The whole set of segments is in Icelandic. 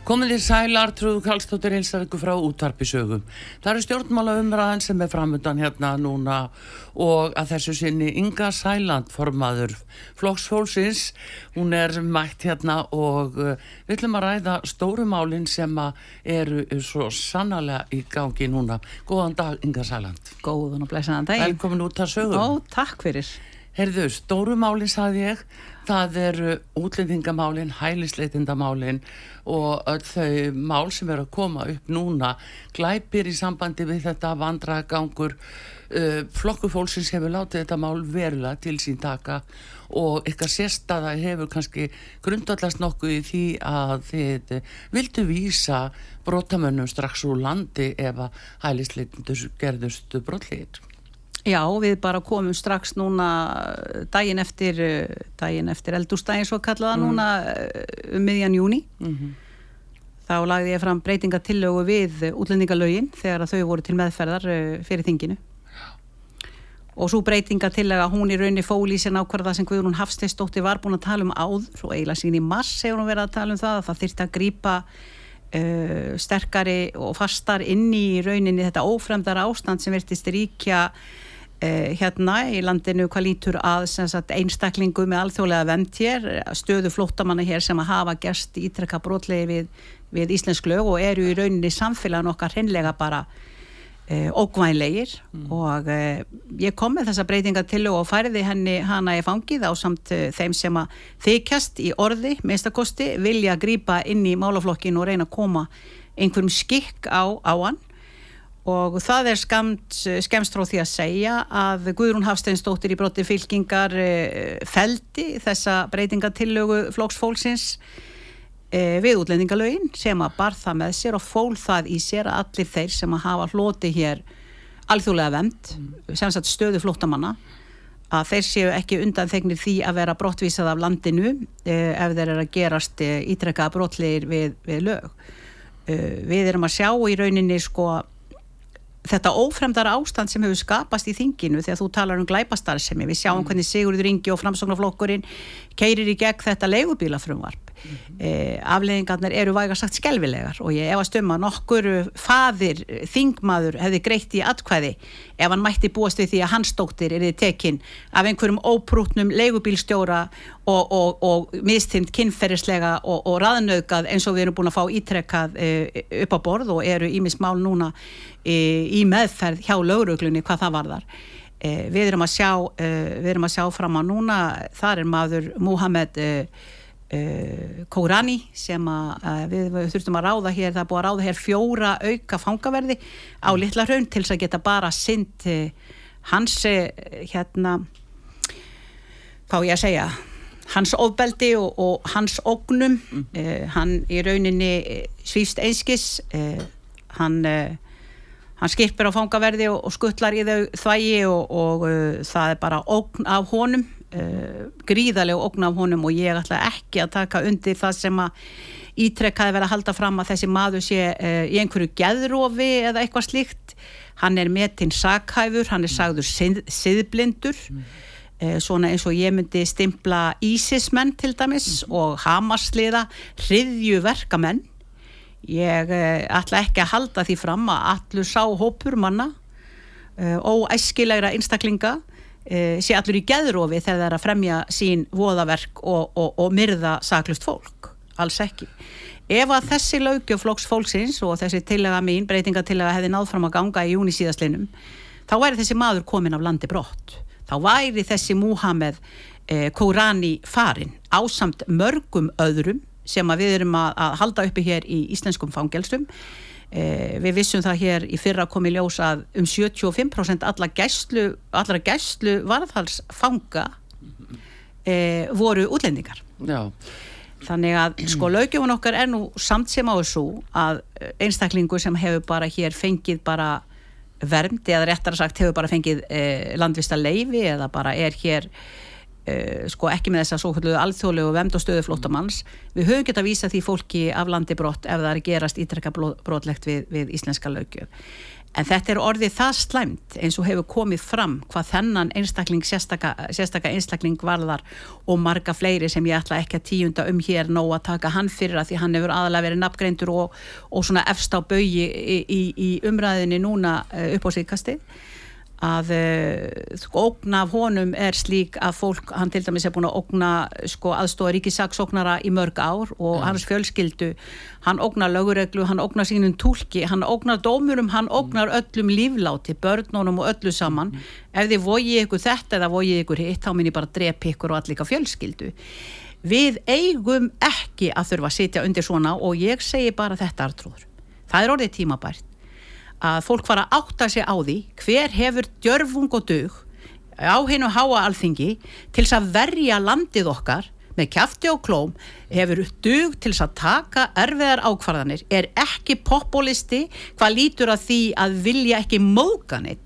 Komið þér sæl, Arnþrúður Karlsdóttir heilsar ykkur frá Útvarpi Sögu. Það stjórnmálaumræðan sem framundan hérna núna og að þessu sinni Inga Sæland, formaður Flokks fólksins. Hún mætt hérna og við ætlum að ræða stóru málin sem eru svo sannarlega í gangi núna. Góðan dag, Inga Sæland. Góðan og blessaðan dag. Velkomin út að Sögu. Ó, takk fyrir. Heyrðu, stóru málin sagði ég. Það eru útlendingamálin, hælisleitendamálin og öll þau mál sem eru að koma upp núna, glæpir í sambandi við þetta vandragangur. Flokkur fólksins hefur látið þetta mál verulega til sín taka og ykkar sérstaða hefur kannski grundvallast nokkuð í því að þið vildu vísa brotamönnum strax úr landi ef að hælisleitendur gerðust brotlegir. Já, við bara komum strax núna daginn eftir eldhúsdaginn svo kallaða núna miðjan júní. Þá lagði ég fram breytingatillögu við útlendingalögin þegar þau voru til meðferðar fyrir þinginu. Og svo breytingatillaga hún í rauninni fól í sér nákvæmlega sem Guðrún Hafsteinsdóttir var búin að tala áður og eiginlega síðan í mars hefur hún verið að tala það að það þyrfti að grípa sterkari og fastar inn í rauninni þetta ófremdara ástand sem virtist ríkja hérna í landinu hvað lítur að einstaklingu með alþjóðlega vernd hér, stöðu flóttamanna hér sem að hafa gerst ítrekka brotlegir við íslensk lög og eru í rauninni samfélagin okkar hreinlega bara ógnvænlegir og ég kom með þessa breytingatillögu og færði hana í fangið ásamt þeim sem að þykjast í orði minnstakosti vilja grípa inn í málaflokkin og reyna að koma einhverjum skikk á hann. Og það skemmst frá því að segja að Guðrún Hafsteinsdóttir í broddi fylkingar felldi þessa breytingatillögu Flokks fólksins við útlendingalögin sem að bar það með sér og fól það í sér að allir þeir sem að hafa hlotið hér alþjóðlega vernd, sem sagt stöðu flóttamanna, að þeir séu ekki undanþegnir því að vera brottvísað af landinu ef þeir eru að gerast ítrekkaða brotlegir við lög. Við erum að sjá í rauninni þetta ófremdara ástand sem hefur skapast í þinginu þegar þú talar glæpastarfsemi. Við sjáum hvernig Sigurður Ingi og Framsóknarflokkurinn keyrir í gegn þetta leigubílafrumvarp. Afleiðingarnar eru vægast sagt skelfilegar og ég efast að nokkur faðir þingmaður hefði greitt í atkvæði ef hann mætti búast við því að hans dóttir yrði tekin af einhverjum óprútnum leigubílstjóra og mistind kynferðislega og raðnauðgað eins og við erum búin að fá ítrekkað upp á borð og eru ýmis mál núna í meðferð hjá lögreglunni hvað það varðar. Við erum að sjá fram á núna, þar maður Mohamed Kourani sem við þurftum að ráða hér, það er búið að ráða hér 4 auka fangaverði á Litla Hraun til þess að geta bara sinnt hans hans ofbeldi og hans ógnum. Hann í rauninni svífst einskis, hann skipir á fangaverði og skuttlar í þau þvægi og það er bara ógn af honum, gríðarlega ógn af honum og ég ætla ekki að taka undir það sem að ítrekkaði verið að halda fram að þessi maður sé í einhverju geðrofi eða eitthvað slíkt. Hann er metinn sakhæfur, hann er sagður siðblindur, svona eins og ég myndi stimpla ISIS-menn til dæmis og Hamas-liða hryðjuverkamenn. Ég ætla ekki að halda því fram að allur sá hópur manna óæskilegra einstaklinga sé allur í geðrofi þegar það er að fremja sín voðaverk og myrða saklaust fólk, alls ekki. Ef að þessi löggjöf Flokks fólksins og þessi tillaga mín, breytingatillaga hefði náð fram að ganga í júní síðastliðnum, þá væri þessi maður kominn af landi brott. Þá væri þessi Mohamed Kourani farinn ásamt mörgum öðrum sem að við erum að halda uppi hér í íslenskum fangelsum. Við vissum það hér í fyrra kom í ljós að 75% allra gæslu varðhaldsfanga voru útlendingar. Já. Þannig að löggjöfin okkar er nú samt sem á þessu að einstaklingur sem hefur bara hér fengið bara vernd eða réttara sagt hefur bara fengið landvistarleyfi eða bara er hér ekki með þessa svokölluðu alþjóðlegu vernd og stöðu flóttamanns. Við höfum getað vísa því fólki af landi brott ef það er gerast ítrekka brotlegt við íslenska löggjöf. En þetta orðið það slæmt eins og hefur komið fram hvað þennan sérstaka einstakling varðar og marga fleiri sem ég ætla ekki að tíunda hér nóg að taka hann fyrir að því hann hefur aðalega verið nafngreindur og svona efst á baugi í umræðinni núna upp á síðkastið að ógn af honum slík að fólk, hann til dæmis búin að ógna aðstoða ríkissaksóknara í mörg ár og hans fjölskyldu, hann ógnar lögreglu, hann ógnar sínum túlki, hann ógnar dómurum, hann ógnar öllum lífláti, börnunum og öllu saman. Ef þið vogið ykkur þetta eða vogið ykkur hitt, þá mun ég bara drepa ykkur og allíka fjölskyldu. Við eigum ekki að þurfa að sitja undir svona og ég segi bara þetta, Arnþrúður. Það orðið tímabært að fólk fara að átta sig á því hver hefur djörfung og dug á hinu háa alþingi til þess að verja landið okkar með kjafti og klóm, hefur dug til þess að taka erfiðar ákvarðanir, ekki populisti hvað lítur að því að vilja ekki móðga neitt.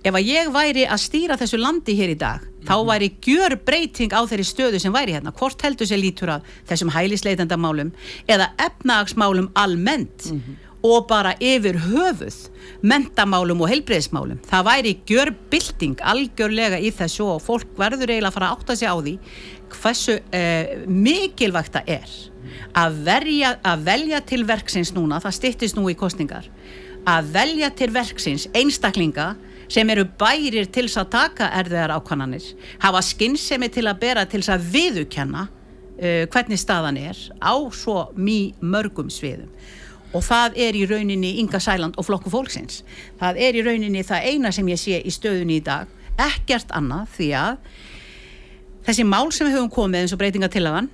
Ef að ég væri að stýra þessu landi hér í dag, þá væri gjörbreyting á þeirri stöðu sem væri hérna, hvort heldur sem lítur að þessum hælisleitendamálum eða efnahagsmálum almennt og bara yfir höfuð menntamálum og heilbrigðismálum. Það væri gjörbylting algjörlega í þessu og fólk verður eiginlega að fara að átta sig á því hversu mikilvægt það að velja til verksins núna, það styttist nú í kosningar, að velja til verksins einstaklinga sem eru bærir til þess að taka erfiðar ákvarðanir, hafa skynsemi til að bera til þess að viðurkenna hvernig staðan á svo mörgum sviðum. Og það í rauninni Inga Sæland og Flokkur fólksins. Það í rauninni það eina sem ég sé í stöðunni í dag, ekkert annað því að þessi mál sem við höfum komið eins og breytingatillagan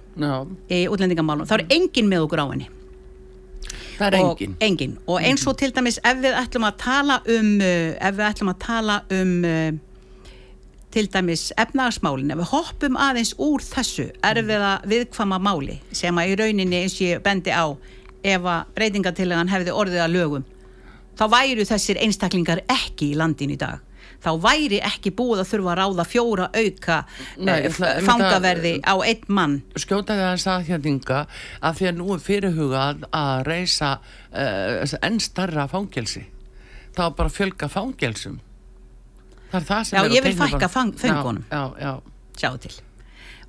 í útlendingamálum, það enginn með okkur á henni. Það enginn. Og eins og til dæmis ef við ætlum að tala um til dæmis efnahagsmálin, ef við hoppum aðeins úr þessu erfiða viðkvæma máli sem að í rauninni eins og ég bendi á ef að breytingatillagan hefði orðið að lögum, þá væru þessir einstaklingar ekki í landinu í dag. Þá væri ekki búið að þurfa að ráða 4 auka fangaverði á 1 mann. Skjótaði að sagði hérna Inga að því að nú fyrirhugað að reisa enn stærra fangelsi. Það var bara að fjölga fangelsum. Það það sem ég vil fækka föngunum. Já. Sjáðu til.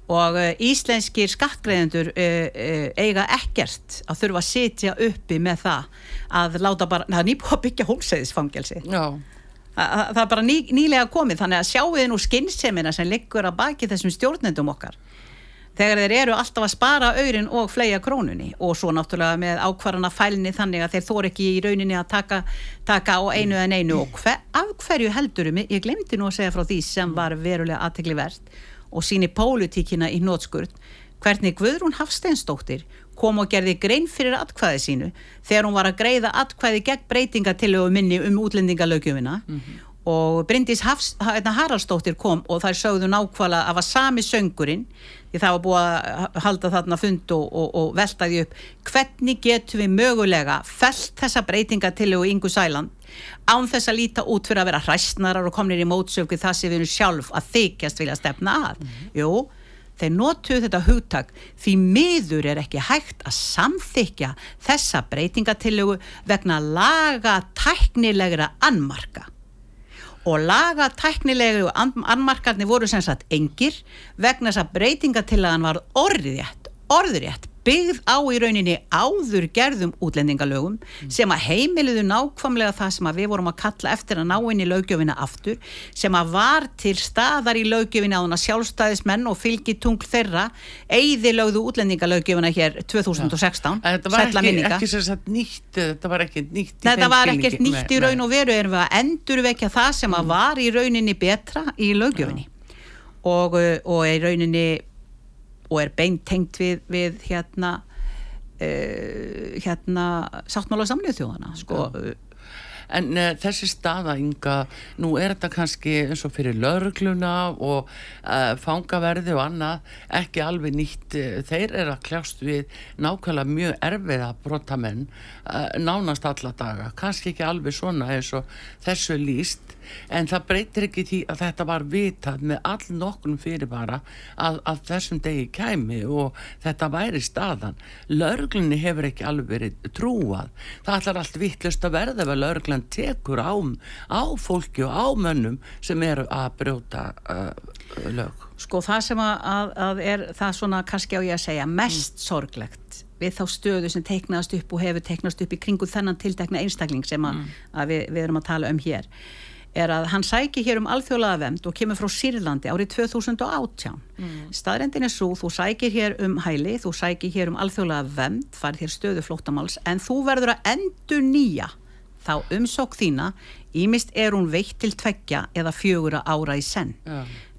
Og íslenskir skattgreiðendur eiga ekkert að þurfa að sitja uppi með það að láta bara, það nýbúið að byggja Hólmsheiðisfangelsi. Já. Það bara nýlega komið, þannig að sjáu þið nú skynsemina sem liggur að baki þessum stjórnendum okkar. Þegar þeir eru alltaf að spara aurinn og fleygja krónunni og svo náttúrulega með ákvarðana fælni þannig að þeir þor ekki í rauninni að taka á einu en einu og af hverju heldurum, ég glemdi nú að segja frá því sem var verulega athyglisvert og sýni pólitíkina í hnotskurn, hvernig Guðrún Hafsteinsdóttir kom og gerði grein fyrir atkvæði sínu þegar hún var að greiða atkvæði gegn breytingatillögu minni útlendingalöggjöfina og Bryndís Haraldsdóttir kom og þær sögðu nákvæmlega að var sami söngurinn því það var búið að halda þarna fund og velta því upp hvernig getum við mögulega fellt þessa breytingatillögu Ingu Sæland án þess að líta út fyrir að vera hræsnarar og komnir í mótsöku það sem við erum sjálf að þykjast vilja stefna að. Jú, þeir notuðu þetta hugtak því miður ekki hægt að samþykja þessa breytingatillögu vegna lagatæknilegra annmarka. Og lagatæknilegu annmarkarnir voru sem sagt engir vegna þess að breytingatillagan var orðrétt byggð á í rauninni áður gerðum útlendingalögum sem að heimiluðu nákvæmlega það sem að við vorum að kalla eftir að ná inn í löggjöfina aftur sem að var til staðar í löggjöfina áður sjálfstæðismenn og fylgitungl þeirra eyðilögðu útlendingalöggjöfina hér 2016. Þetta var ekki sem sagt nýtt, þetta var ekkert nýtt í þetta var ekkert nýtt í raun og veru erum við að endurvekja það sem að var í rauninni betra í löggjöfinni og í rauninni og beintengt við sáttmála Sameinuðu þjóðanna sko. En þessi staða Inga, nú þetta kannski eins og fyrir lögregluna og fangaverði og annað ekki alveg nýtt, þeir að kljást við nákvæmlega mjög erfiða brotamenn nánast alla daga, kannski ekki alveg svona eins og þessu lýst en það breytir ekki því að þetta var vitað með all nokkrum fyrirvara að þessum degi kæmi og þetta væri staðan. Lögreglunni hefur ekki alveg verið trúað. Það ætlar allt vitlaust að verða ef lögreglan lögreglan tekur á fólki og á mönnum sem eru að brjóta lög? Sko það sem að er það svona kannski á ég að segja mest sorglegt við þá stöðu sem teiknaðast upp og hefur teiknast upp í kringu þennan tiltekna einstakling sem að við erum að tala hér er að hann sækir hér alþjóðlega vernd og kemur frá Sýrlandi árið 2018. Staðreyndin er svo, þú sækir hér hæli, þú sækir hér alþjóðlega vernd, farið hér stöðu flóttamáls, en þú verður að endurnýja þá umsókn þína, ýmist er hún veitt til 2 eða 4 ára í senn.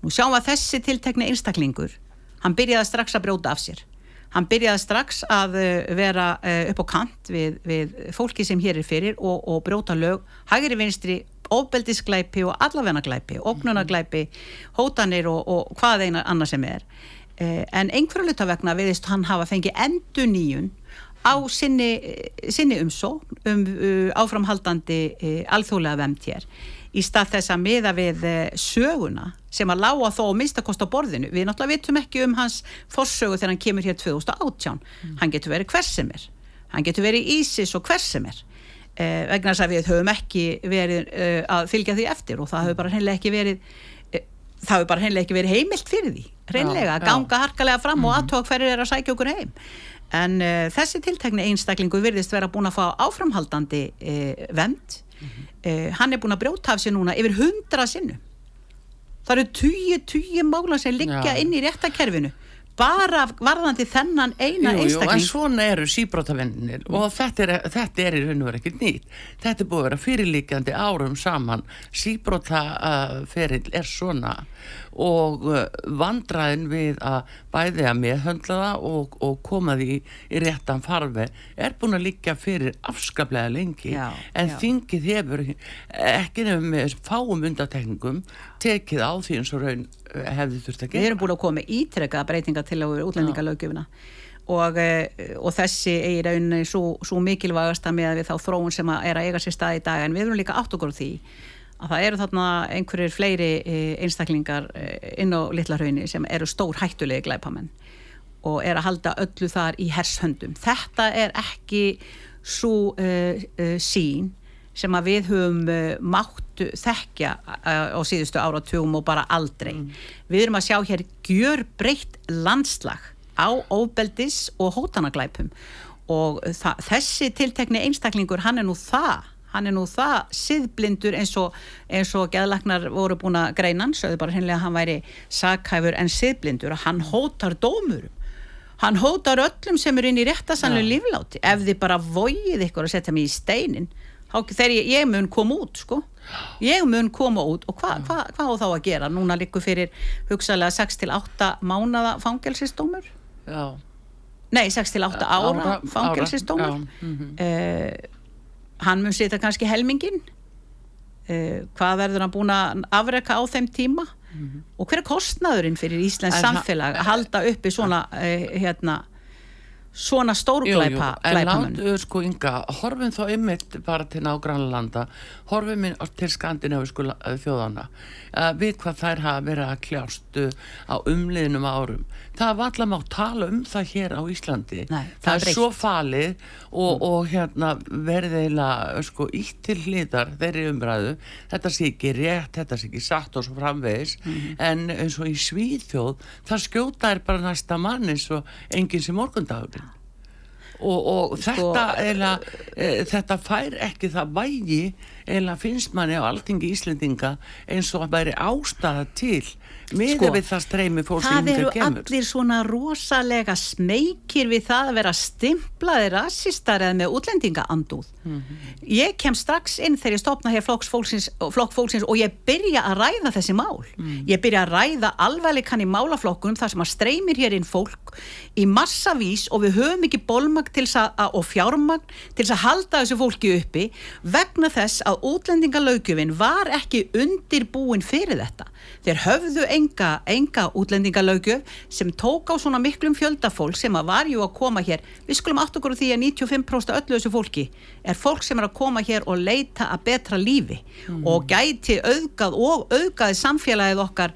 Nú sjáum við að þessi tiltekni einstaklingur, hann byrjaði strax að brjóta af sér. Hann byrjaði strax að vera upp á kant við fólki sem hér er fyrir og brjóta lög, hægri vinstri, ofbeldisglæpi og allavegaglæpi, ógnunarglæpi, hótanir og hvað eina annað sem er. En einhverju hluta vegna virðist hann hafa fengið endurnýjun á sinni umsókn áframhaldandi alþjóðlega vernd hér. Í stað þess að miða við söguna sem að lága þó að minnstakosti á borðinu. Við náttúrulega vitum ekki hans forsögu þegar hann kemur hér 2018. Hann getur verið hver sem er. Hann getur verið ISIS og hver sem er. Vegna þess að við höfum ekki verið að fylgja því eftir og það hefur bara hreinlega ekki verið heimilt fyrir því. Hreinlega að ganga harkalega fram og athuga hverjir er að sækja okkur heim. En þessi tiltekni einstaklingu virðist vera búin að fá áframhaldandi vernd. Hann er búin að brjóta af sér núna yfir 100 sinnum. Það eru 20 mála sem liggja inn í réttakerfinu bara varðandi þennan eina einstakling. En svona eru síbrotavennir og þetta er í raun og veru ekkert nýtt. Þetta er búið að vera fyrirliggjandi árum saman. Síbrotaferill er svona og vandræðin við að bæði að meðhöndla það og koma því í réttan farveg er búin að liggja fyrir afskaplega lengi. En þingið hefur ekki nefnum með fáum undantekningum tekið á því eins og raun hefði þurft að gera. Við erum búin að koma með ítrekkaða breytingatillögur útlendingalöggjöfina og þessi er í rauninni svo mikilvægasta með við þá þróun sem er að eiga sér stað í dag, en við erum líka átt okkur á því að það eru þarna einhverjir fleiri einstaklingar inn á Litla-Hrauni sem eru stór hættulegi glæpamenn og er að halda öllu þar í hershöndum. Þetta er ekki svo sýn sem að við höfum mátt þekkja á síðustu áratugum og bara aldrei. Við erum að sjá hér gjörbreytt landslag á ofbeldis og hótanaglæpum og þessi tiltekni einstaklingur, hann er nú það siðblindur eins og geðlæknar voru búin að greina hann, sögðu bara hreinlega að hann væri sakhæfur en siðblindur og hann hótar dómurum. Hann hótar öllum sem eru inn í réttarsannlegu lífláti. Ef þið bara vogið ykkur að setja mig í steinin, þegar ég mun koma út, sko. Ég mun koma út og hvað á þá að gera? Núna liggur fyrir hugsalega 6 til 8 mánaða fangelsisdómur. Já. Nei, 6 til 8 ára fangelsisdómur. Hann mun sitja kannski helmingin. Hvað verður hann búin að afreka á þeim tíma? Og hver er kostnaðurinn fyrir Íslands samfélag að halda uppi svona svona stórglæpa glæpamenn. En láttu Inga, horfum þá einmitt bara til nágrannalanda, horfum til skandinavísku þjóðana, við hvað þær hafa verið að kljást á umliðnum árum. Það var allavega má tala það hér á Íslandi. Nei, það er svo falið og verið eiginlega ítt til hliðar þeirri umræðu. Þetta sé ekki rétt, þetta sé ekki satt og svo framvegis. En eins og í Svíþjóð, það skjóta er bara næsta mann eins og enginn sem morgundagurinn. Og þetta fær ekki það vægi eða finnst manni á Alþingi Íslendinga eins og að væri ástæða til miðað við það streymi fólk sem hingað kemur. Það eru allir svona rosalega smeykir við það að vera stimplaði rassistar eða með útlendingaandúð. Ég kem strax inn þegar ég stofna hér Flokk fólksins og ég byrja að ræða þessi mál. Ég byrja að ræða alvarleikann í málaflokkunum þar sem að streymir hér inn fólk í massavís og við höfum ekki bolmagn og fjármagn til að halda þessu fólki uppi vegna þess að útlendingalöggjöfin var ekki undirbúin fyrir þetta. Þeir höfðu enga útlendingalöggjöf sem tók á svona miklum fjölda fólk sem að var jú að koma hér. Við skulum átta okkur á því að 95% öllu þessu fólki er fólk sem er að koma hér og leita að betra lífi og gæti auðgaði samfélagið okkar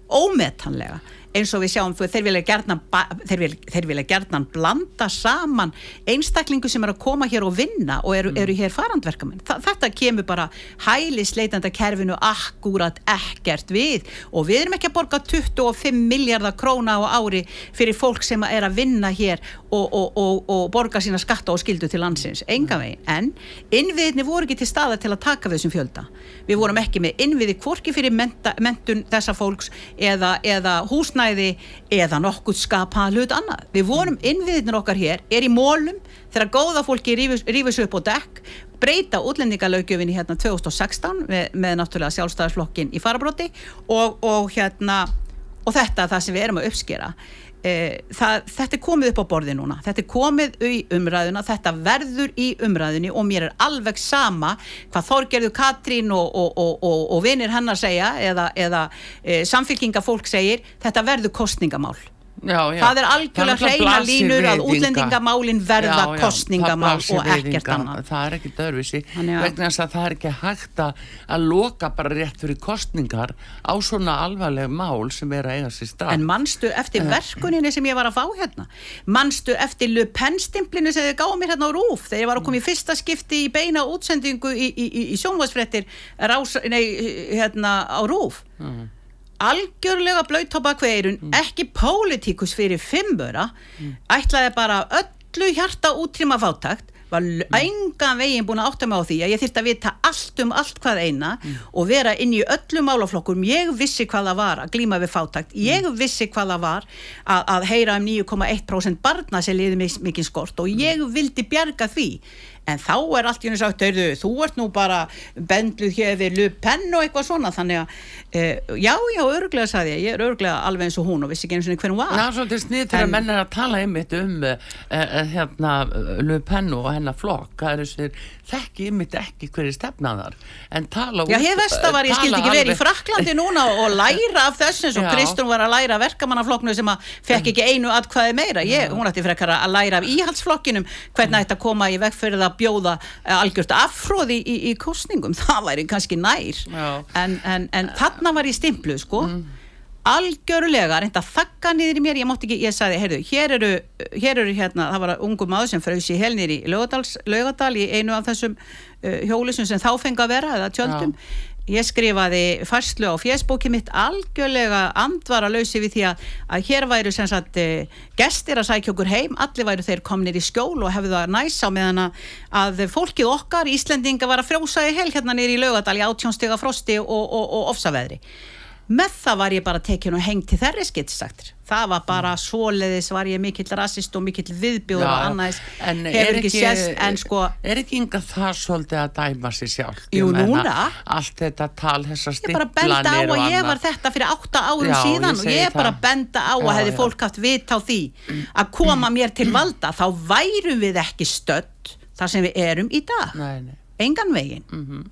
ómetanlega. eins og við sjáum þeir vilja gjarnan blanda saman einstaklingu sem að koma hér og vinna og eru hér farandverkamenn. Þetta kemur bara hælisleitenda kerfinu akkúrat ekkert við og við erum ekki að borga 25 miljardar króna á ári fyrir fólk sem er að vinna hér og borga sína skatta og skyldu til landsins, engan veginn, en innviðirnir voru ekki til staðar til að taka við þessum fjölda. Við vorum ekki með innviði hvorki fyrir menntun þessa fólks eða húsnæði eða nokkuð skapaða hlut annað. Við vorum innviðirnir okkar hér, í mólum þegar góða fólki rífur sig upp á dekk, breyta útlendingalöggjöfinni hérna 2016 með náttúrulega sjálfstæðisflokkin í fararbroddi og þetta er það sem við erum að uppskera. Þetta er komið upp á borði núna, þetta er komið í umræðuna, þetta verður í umræðunni og mér er alveg sama hvað Þorgerður Katrín og vinir hennar segja eða samfylkingafólk segir, þetta verður kosningamál. Já. Það er algjörlega hreina línur að útlendingamálin verða kosningamál og ekkert annað. Það er ekki öðruvísi vegna þess að það er ekki hægt að loka bara rétt fyrir kosningar á svona alvarleg mál sem að eiga sér stað. En manstu eftir verkuninni sem ég var að fá hérna? Manstu eftir Le Pen-stimplinu sem þið gáðu mér hérna á RÚV þegar ég var að koma í fyrsta skipti í beina útsendingu í sjónvarpsfréttir á RÚV? Algjörlega blautt á bakveirun, ekki pólitíkus fyrir 5 aura, ætlaði bara öllu hjarta útrýma fátækt, var engan veginn búin að átta mig á því að ég þyrfti að vita allt hvað eina og vera inn í öllum málaflokkum. Ég vissi hvað það var að glíma við fátækt, ég vissi hvað það var að heyra 9,1% barna sem liði mikinn skort og ég vildi bjarga því. En þá allt í henni sagt, þú ert nú bara bendluð hér við Le Pen og eitthvað svona, þannig að já, örugglega sagði ég örugglega alveg eins og hún og vissi ekki einu sinni hver hún var. Já, svolítið snið þegar menn að tala einmitt Le Pen og hennar flokk, það þessir þekki einmitt ekki hverju stefnaðar, en tala út. Já, hér vestar var ég skildi ekki verið í Frakklandi núna og læra af þess eins og Kristrún var að læra verkamannaflokknu sem að fekk ekki einu atkvæði meira. Hún ætti frekar að læra af íhaldsflokkinum hvernig ætti að koma í veg fyrir að bjóða algjört afhroði í kosningum, það væri kannski nær en þarna var ég stimpluð sko algjörlega reynda að þakka niður í mér, ég sagði, heyrðu, hér eru hérna, það var ungu maður sem fraus í hel niður í Laugardal í einu af þessum hjólusum sem þá fengi að vera eða tjöldum. Ég skrifaði færslu á fésbókið mitt algjörlega andvaralausi við því að hér væru sem sagt gestir að sækja okkur heim, allir væru þeir komnir í skjól og hefðu það næs á meðan að fólkið okkar, Íslendinga, var að frjósa í hel hérna niður í Laugardal í 18 stiga frosti og ofsaveðri. Með það var ég bara tekin og hengt til þeirri skitsaktir. Það var bara svoleiðis var ég mikill rasist og mikill viðbjóður og annars hefur ekki sést en sko. Ekki yngar það svolítið að dæma sig sjálf? Jú, núna. Allt þetta tal, þessar stimplanir og annað. Ég bara benda á að ég var þetta fyrir 8 árum síðan og ég bara benda á að hefði fólk haft vit á því að koma mér til valda, þá værum við ekki stödd þar sem við erum í dag. Nei. Engan veginn.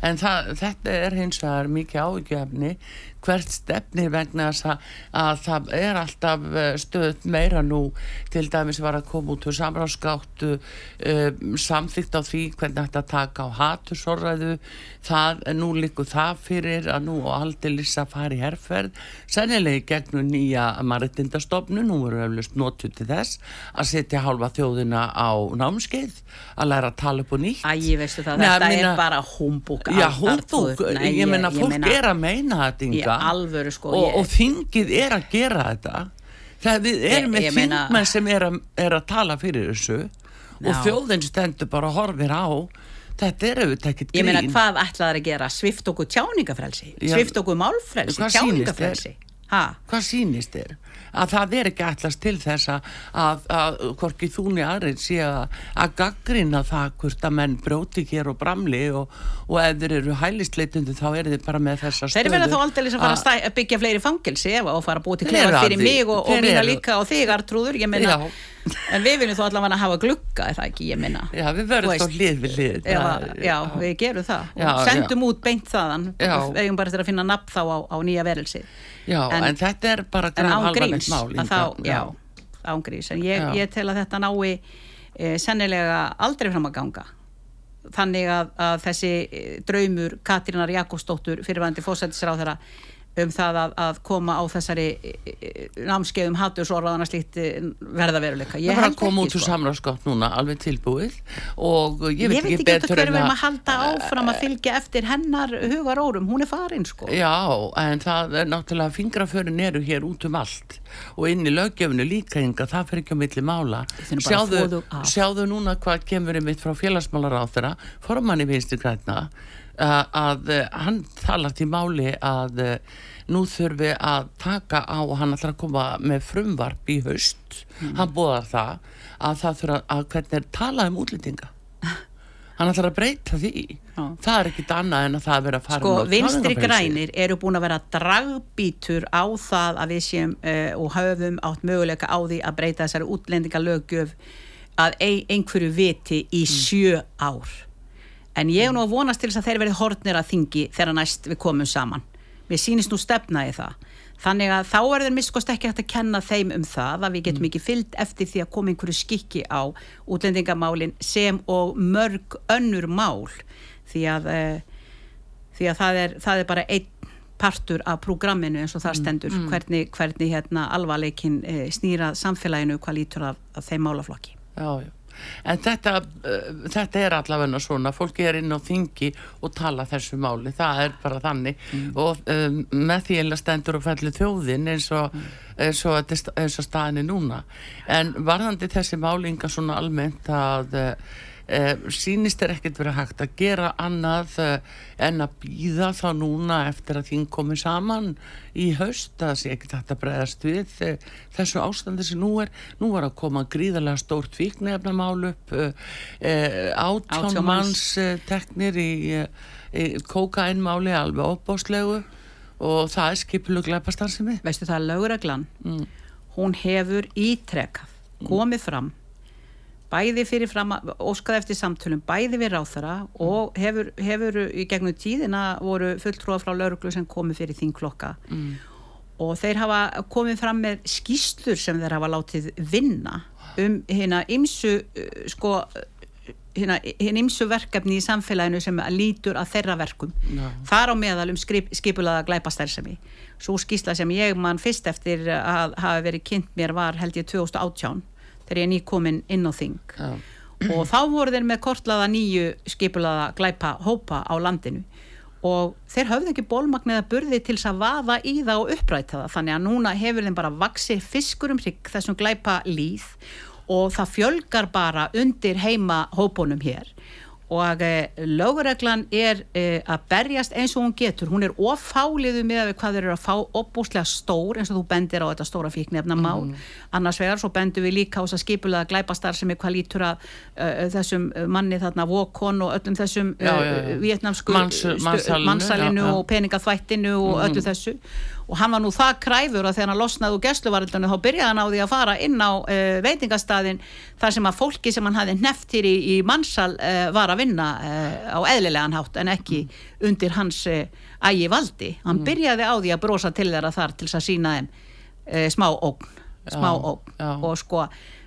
En þetta hins vegar mikið áhyggjuefni hvert stefnir vegna þess að það alltaf stöðugt meira nú, til dæmis var að koma út úr samráðsgátt samþykkt á því hvernig þetta taka á hatursorðræðu, nú liggur það fyrir að nú aldeilis að fara í herferð, sennilega gegnum nýja mannréttindastofnun, nú eru eflaust notuð til þess að setja hálfa þjóðina á námskeið, að læra að tala upp og nýtt. Veistu það, þetta er bara humbúk. Já, humbúk, ég meina fólk er að meina þetta alvöru sko og þingið að gera þetta það við erum með þingmenn sem að tala fyrir þessu og þjóðin stendur bara og horfir á þetta auðvitað ekkert grín. Ég meina hvað ætlaðir að gera, svift okkur tjáningafrelsi, svift okkur málfrelsi, tjáningafrelsi. Hvað sýnist þér? Að það ekki ætlast til þess að hvorki þú né aðrir sé að gaggrina það hvort að menn brjóti hér og bramli og ef þeir eru hælisleitendur þá þeir bara með þessa stöðu. Þeir verða þá aldrei sem fara að byggja fleiri fangelsi og fara að búa til klefa fyrir mig og mína líka og þig Artrúður, ég meina. En við viljum þó allavega hafa glugga, er það ekki, ég minna. Já, við verðum þá hlið við hlið. Já, við gerum það og sendum út beint þaðan og eigum bara til að finna nafn þá á nýja verelsi. Já, en þetta bara alvarlegt mál. Já, ángrís. En ég tel að þetta nái sennilega aldrei fram að ganga. Þannig að þessi draumur Katrínar Jakobsdóttur, fyrrverandi forsætisráðherra, það að koma á þessari námskeiðum hatursorðana slíkt verða veruleika. Það var að koma út úr samráðsgátt núna, alveg tilbúið og ég veit ekki betur hver við að halda áfram að fylgja eftir hennar hugarórum, hún farin sko. Já, en það náttúrulega fingraförin eru hér út allt og inn í löggjöfinu líka hinga, það fer ekki á milli mála. Sjáðu núna hvað kemur einmitt frá félagsmálaráðherra, formanni Vinstri grænna, að hann talar til máli að nú þurfi að taka á og hann ætlar að koma með frumvarp í haust hann boðar það þurfa að hvernig talað útlendinga hann ætlar að breyta því það ekkit annað en að það vera að fara sko, Vinstri grænir eru búin að vera dragbítur á það að við séum og höfum átt möguleika á því að breyta þessari útlendingalöggjöf að einhverju viti í 7 ár. En ég nú að vonast til þess að þeir verði horfnir að þingi þegar næst við komum saman. Mér sýnist nú stefna í það. Þannig að þá þeir miskost ekki hægt að kenna þeim það að við getum ekki fylgt eftir því að koma einhverju skikki á útlendingamálin sem og mörg önnur mál. Því að það er bara einn partur af prógramminu eins og það stendur hvernig alvarleikin snýra samfélaginu hvað lítur af þeim málaflokki. Já. En þetta er allavega svona, fólki inn á þingi og tala þessu máli, það bara þannig og með því að stendur og fellur þjóðin eins og staðinni núna. En varðandi þessi málinga svona almennt að sýnist ekkert vera hægt að gera annað en að bíða þá núna eftir að þing komi saman í haust, það sé ekkert hægt að bregðast við þessu ástandi sem nú var að koma gríðarlega stórt fíkniefnamál upp 18 manns teknir í kókaínmáli alveg óbóðslegu og það skipulögð glæpastarfsemi. Veistu það, lögreglan hún hefur ítrekað komið fram bæði fyrir fram óskað eftir samtölum bæði við ráðherra og hefur í gegnum tíðina voru fulltrúar frá lögreglu sem komið fyrir þingflokka og þeir hafa komið fram með skýrslur sem þeir hafa látið vinna hina ýmsu verkefni í samfélaginu sem lítur að þeirra verkum þar á meðal skipulagða glæpastarfsemi. Sú skýrsla sem ég man fyrst eftir að hafa verið kynnt mér var held ég 2018 þegar ég nýkomin inn á þing og þá voru þeir með kortlaða 9 skipulagða glæpahópa á landinu og þeir höfðu ekki bolmagn eða burði til þess að vaða í það og uppræta það, þannig að núna hefur þeim bara vaxið fiskur hrygg þessum glæpalýð og það fjölgar bara undir heima hópunum hér og lögreglan að berjast eins og hún getur, hún ofáliðu með hvað þeir eru að fá opbúslega stór eins og þú bendir á þetta stóra fíkniefnamál annars vegar, svo bendum við líka á þess að skipulagða glæpastarfsemi hvað lítur að þessum manni þarna Vokon og öllum þessum vietnamsku mansalinu og peningaþvættinu og öllu þessu og hann var nú það kræfur að þegar hann losnaði úr gæsluvarðaldinu þá byrjaði hann á því að fara inn á veitingastaðinn þar sem að fólki sem hann hafði hneppt hér í mansal var að vinna á eðlilegan hátt en ekki undir hans ægivaldi. Hann byrjaði á því að brosa til þeirra þar til að sýna þeim smá ógn og sko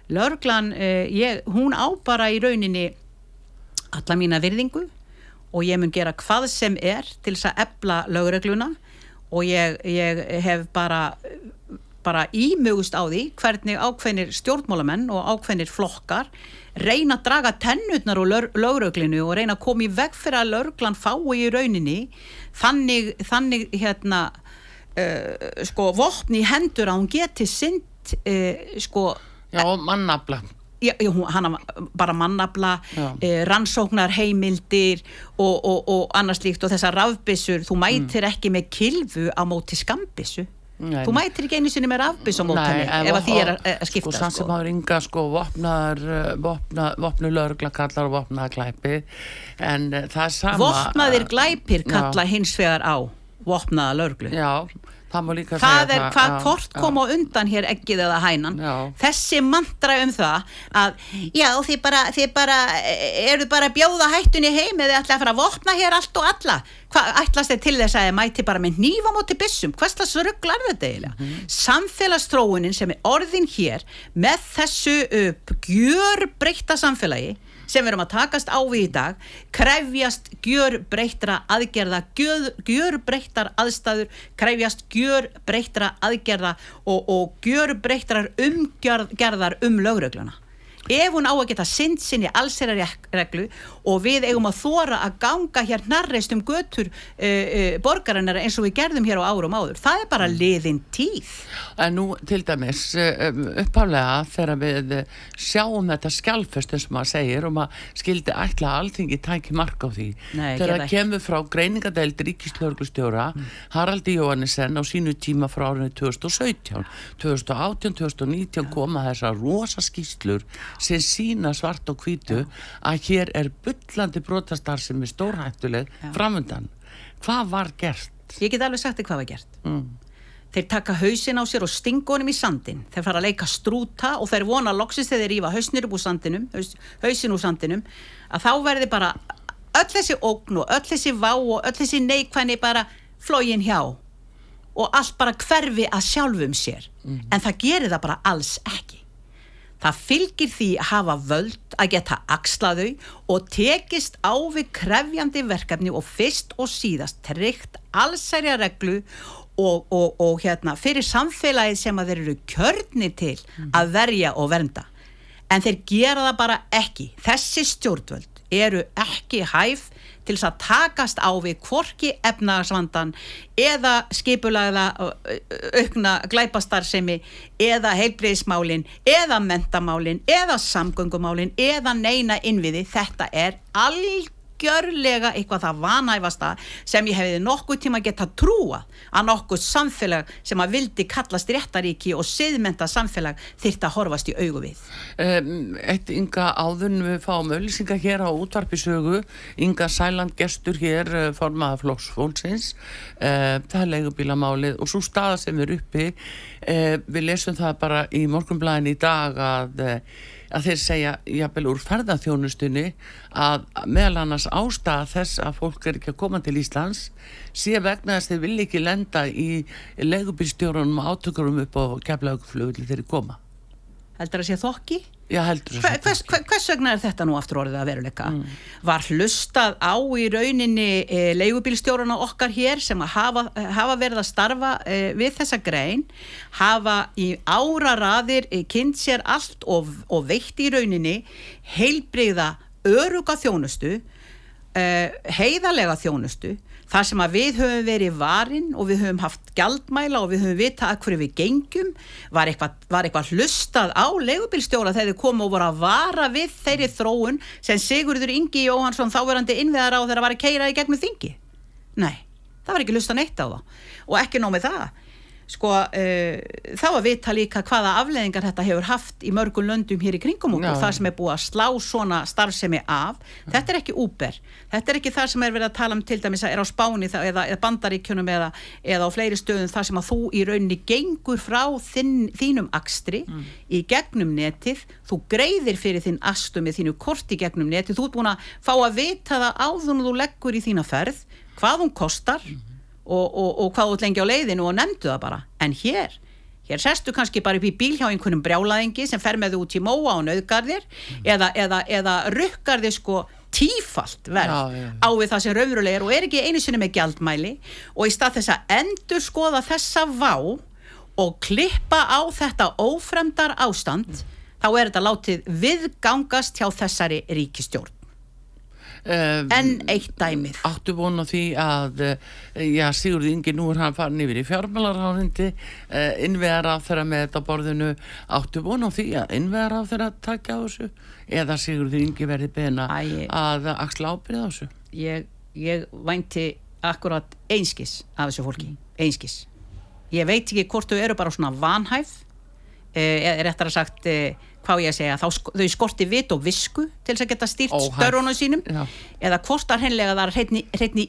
lögreglan, hún á bara í rauninni alla mína virðingu og ég mun gera hvað sem til þess að efla lögregluna og ég hef bara ímugust á því hvernig ákveðnir stjórnmálamenn og ákveðnir flokkar reyna að draga tennurnar úr lögreglinu og reyna að koma í veg fyrir að lögreglan fái í rauninni þannig sko vopn í hendur að hún geti sinnt mannafla hana bara mannafla rannsóknar heimildir og annars líkt og þessar rafbyssur, þú mætir ekki með kylfu á móti skambyssu þú mætir ekki einu sinni með rafbyssu á móti henni ef að því að skipta sko samt sem hafa ringa vopnu lögregla kallar og vopnaða glæpi en það sama vopnaðir glæpir kalla hins vegar á vopnaða lögreglu það má líka það hvað hvort kom á undan hér eggið eða hænan þessi mantra það að þið bara eru bara að bjóða hættunni heim eða ætla að fara að vopna hér allt og alla Hvað ætlast til þess að mæti bara með hníf á móti byssum? Hvers rugl þetta eiginlega? Samfélagsþróunin sem orðin hér með þessu gjörbreytta samfélagi sem við erum að takast á við í dag krefjast gjörbreyttra aðgerða, gjörbreyttar aðstæður, krefjast gjörbreyttra aðgerða og gjörbreyttrar umgerðar lögregluna. Ef hún á að geta sinnt sinni allsherjarreglu og við eigum að þora að ganga hér hnarreist götur borgarinnar eins og við gerðum hér á árum áður. Það bara liðin tíð. En nú til dæmis upphaflega þegar við sjáum þetta skjálfest eins og maður segir og maður skildi ætla að Alþingi tæki mark á því. Þegar það kemur frá greiningadeild ríkislögreglustjóra Haraldi Jóhannessen á sínu tíma frá árinu 2017, 2018, 2019 koma þessar rosa skýrslur sem sína svart og hvítu að hér bullandi brotastarfsemi stórhættuleg framundan. Hvað var gert? Ég get alveg sagt þér hvað var gert. Þeir taka hausinn á sér og stinga honum í sandinn. Þeir fara að leika strúta og þeir vona loksins þegar þeir rífa hausnir upp úr sandinum, hausinn úr sandinum, að þá verði bara öll þessi ógn og öll þessi vá og öll þessi neikvæðni bara flogin hjá og allt bara hverfi að sjálfum sér. En það gerir það bara alls ekki. Það fylgir því að hafa völd að geta axlað þau og tekist á við krefjandi verkefni og fyrst og síðast tryggt allsherjarreglu og fyrir samfélagið sem að þeir eru kjörnir til að verja og vernda. En þeir gera það bara ekki. Þessi stjórnvöld eru ekki hæf til þess að takast á við hvorki efnahagsvandann eða skipulagða aukna glæpastarfsemi eða heilbrigðismálin eða menntamálin eða samgöngumálin eða neina innviði. Þetta algjörlega eitthvað það vanhæfasta sem ég hefði nokkuð tíma geta trúað að nokkuð samfélag sem að vildi kallast réttaríki og siðmennta samfélag þyrfti að horfast í augu við. Eitt Inga áður við fáum auglýsingar hér á útvarpi Sögu. Inga Sæland gestur hér formaður Flokks fólksins. Það leigubílamálið og svo staða sem uppi. Við lesum það bara í Morgunblaðinu í dag að þeir segja jafnvel úr ferðaþjónustunni að meðal annars ástæða þess að fólk ekki að koma til Íslands sé vegna þess að þeir vilja ekki lenda í leigubílstjórunum og átökurum upp á Keflavíkurflugvelli þegar þeir koma. Heldur að sé þokki? Já, heldur að sé þokki. Hvers vegna þetta nú aftur orðið að veruleika? Var hlustað á í rauninni leigubílstjórana okkar hér sem að hafa verið að starfa við þessa grein, hafa í áraraðir kynnt sér allt og veitt í rauninni heilbrigða örugga þjónustu, heiðarlega þjónustu, þar sem að við höfum verið varin og við höfum haft gjaldmæla og við höfum vitað að hverju við gengjum, var eitthvað hlustað á leigubílstjóra þegar þeir komu og voru að vara við þeirri þróun sem Sigurður Ingi Jóhannsson þáverandi innviðaráðherra var að keyra í gegnum þingi. Nei, það var ekki hlustað neitt á það og ekki nóg með það. Þá að vita líka hvaða afleiðingar þetta hefur haft í mörgum löndum hér í kringum okkur, það sem búið að slá svona starfsemi af. Þetta ekki Uber, þetta ekki það sem verið að tala til dæmis að á Spáni eða Bandaríkjunum eða á fleiri stöðum þar sem að þú í rauninni gengur frá þínum akstri í gegnum netið, þú greiðir fyrir þinn akstur með þínu kort í gegnum netið, þú ert búin að fá að vita það áður en þú leggur í þína ferð, hvað hún kostar og hvað út lengi á leiðinu og nefndu það bara. En hér sestu kannski bara upp í bíl hjá einhvernum brjálaðingi sem fer með þau út í móa og nauðgarðir eða rukkar þau tífalt verð á við það sem raunverulega og ekki einu sinni með gjaldmæli og í stað þess að endurskoða þessa vá og klippa á þetta ófremdar ástand þá þetta látið viðgangast hjá þessari ríkisstjórn. En eitt dæmið. Áttu von á því að Sigurður Ingi nú hann farin yfir í fjármálaráðuneyti, innviðaráðherra með þetta á borðinu, áttu von á því að innviðaráðherra taki á þessu eða Sigurður Ingi verði beðinn að axla ábyrgð á þessu? Ég vænti akkurat einskis af þessu fólki, einskis. Ég veit ekki hvort þau eru bara svona vanhæf, réttar að sagt hvað ég að segja, þau skorti vit og visku til þess að geta stýrt störfunum sínum eða hvort það hreinlega það hreinni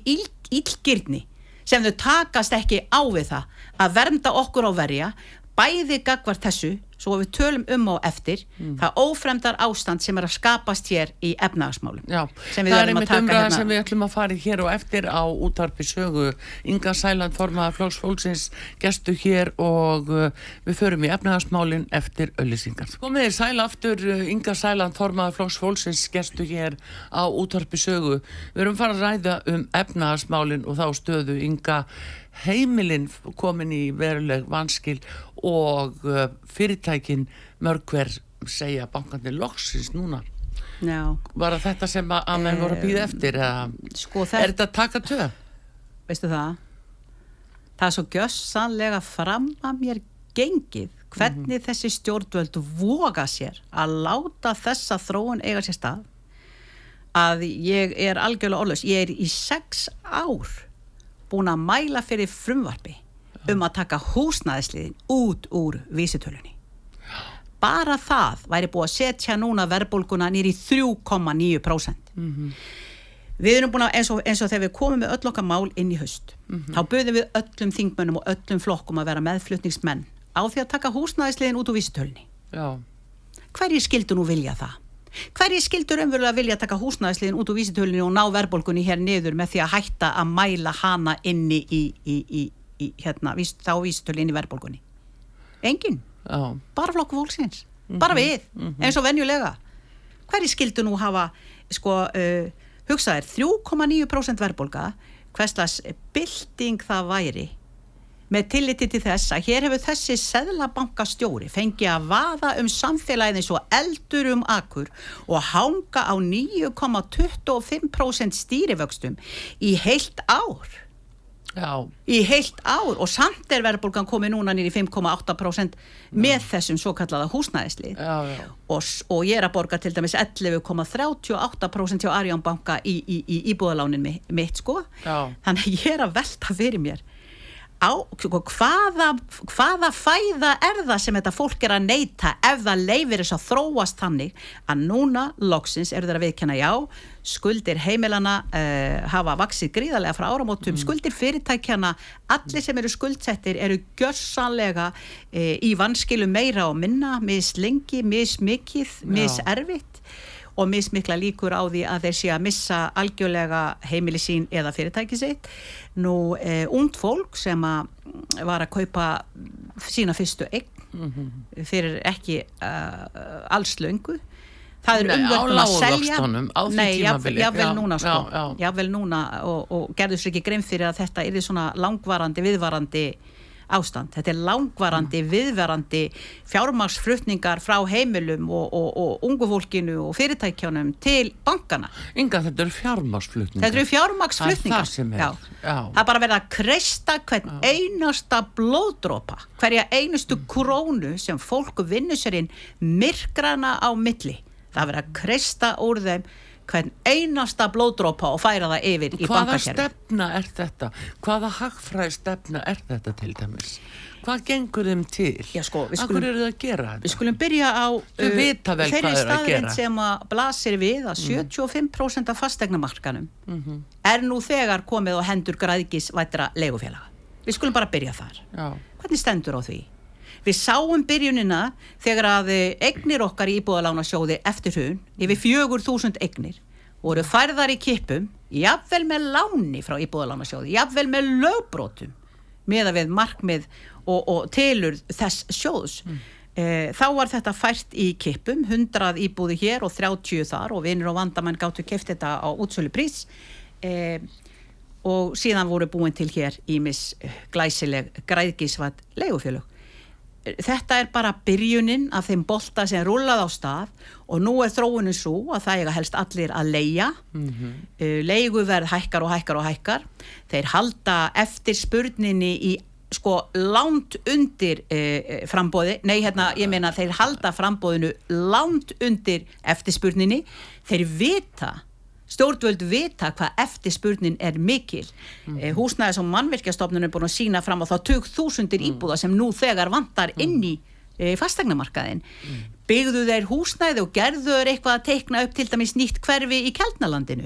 illgirni sem þau takast ekki á við það að vernda okkur á verja bæði gagnvart þessu svo við tölum á eftir það ófremdar ástand sem að skapast hér í efnahagsmálum. Já, sem við það verðum að einmitt taka umræða hérna. sem við ætlum að fara í hér og eftir á útvarpi sögu. Inga Sæland, formaður Flokks fólksins, gestu hér og við förum í efnahagsmálin eftir auglýsingar. Komið þér sæl aftur, Inga Sæland, formaður Flokks fólksins, gestu hér á útvarpi sögu. Við erum fara að ræða efnahagsmálin og þá stöðu Inga. Heimilin komin í veruleg vanskil og fyrirtækin mörg hver segja bankandi loksins núna. Já. Var þetta sem að menn voru að bíða eftir? Sko, er þetta að taka töð? Veistu það? Það er svo gjörsamlega fram að mér gengið hvernig þessi stjórnvöld voga sér að láta þessa þróun eiga sér stað að ég er algjörlega orðlaus. Ég er í 6 ár búin að mæla fyrir frumvarpi að taka húsnæðisliðin út úr vísitölunni. Bara það væri búið að setja núna verðbólguna niður í 3,9%. Við erum búin að, eins og þegar við komum með öll okkar mál inn í haust, þá buðum við öllum þingmönnum og öllum flokkum að vera meðflutningsmenn á því að taka húsnæðisliðin út úr vísitölunni. Já. Hverjir skildu nú vilja það? Hverjir skildur umverulega vilja taka húsnæðisliðin út úr vísitölunni og ná verðbólgunni hér niður með því að hætta að mæla hana inni í hérna, þá vísitölunni inn í verðbólgunni? Enginn. Já. Bara Flokkur fólksins. Bara við. Eins og venjulega. Hverjir skildu nú hafa, hugsaðir, 3,9% verðbólga, hverslas bylting það væri með tilliti til þess að hér hefur þessi seðlabankastjóri fengið að vaða samfélagið eins og eldur akur og hanga á 9,25% stýrivöxtum í heilt ár. Já. Í heilt ár og samt verðbólgan komið núna niður í 5,8% með þessum svo kallaða húsnæðislið. Já. Og ég er að borga til dæmis 11,38% hjá Arion banka í íbúðalánin mitt sko. Já. Þannig að ég er að velta fyrir mér hvaða fæða það sem þetta fólk að neita ef það leyfir þess að þróast þannig að núna loksins þeir að viðkenna já, skuldir heimilana hafa vaxið gríðarlega frá áramótum, skuldir fyrirtækjana, allir sem eru skuldsettir eru gjörsamlega í vanskilum meira og minna, mislengi, mismikið, miserfitt og mismikla líkur á því að þeir sé að missa algjörlega heimili sín eða fyrirtæki sitt. Nú, ungt fólk sem var að kaupa sína fyrstu eign fyrir ekki alls löngu. Það umvöldum að selja. Nei, jafnvel núna sko. Jafnvel núna og gerðu sér ekki grein fyrir að þetta yrði svona langvarandi, viðvarandi ástand. Þetta er langvarandi, viðvarandi fjármagnsflutningar frá heimilum og ungu fólkinu og fyrirtækjunum til bankana. Inga, þetta eru fjármagnsflutningar. Þetta eru fjármagnsflutningar. Það sem er. Já. Það er bara verið að kreista hvern einasta blóðdropa, hverja einustu krónu sem fólk vinnur sér inn myrkrana á milli. Það er verið að kreista úr þeim hvern einasta blóðdropa og færa það yfir í bankakerfi. Hvaða stefna er þetta? Hvaða hagfræði stefna er þetta til dæmis? Hvað gengur þeim til? Já, sko, Akkur eru það að gera þetta? Við skulum byrja á þeirri staðrind sem að blasir við að 75% af fasteignamarkanum er nú þegar komið á hendur græðgisvæddra leigufélaga. Við skulum bara byrja þar. Já. Hvernig stendur á því? Við sáum byrjunina þegar að eignir okkar í íbúðalánasjóði eftir hrun, yfir 4.000 eignir, voru færðar í kippum, jafnvel með láni frá íbúðalánasjóði, jafnvel með lögbrotum, miðað við markmið og telur þess sjóðs. Þá var þetta fært í kippum, 100 íbúði hér og 30 þar og vinir og vandamenn gátu keypt þetta á útsölu prís og síðan voru búin til hér ýmis glæsileg græðgisvædd leigufélög. Þetta er bara byrjunin af þeim bolta sem rúllað á stað og nú er þróunin svo að það eiga helst allir að leigja. Leiguverð hækkar og hækkar og hækkar. Þeir halda eftirspurninni í langt undir framboði. Nei, ég meina þeir halda framboðinu langt undir eftirspurninni. Þeir stjórnvöld vita hvað eftirspurnin er mikil. Húsnæðis- og mannvirkjastofnun er búin að sýna fram á þá 20.000 íbúða sem nú þegar vantar inn í fasteignamarkaðin. Byggðu þeir húsnæði og gerðu þeir eitthvað að teikna upp til dæmis nýtt hverfi í Keldnalandinu.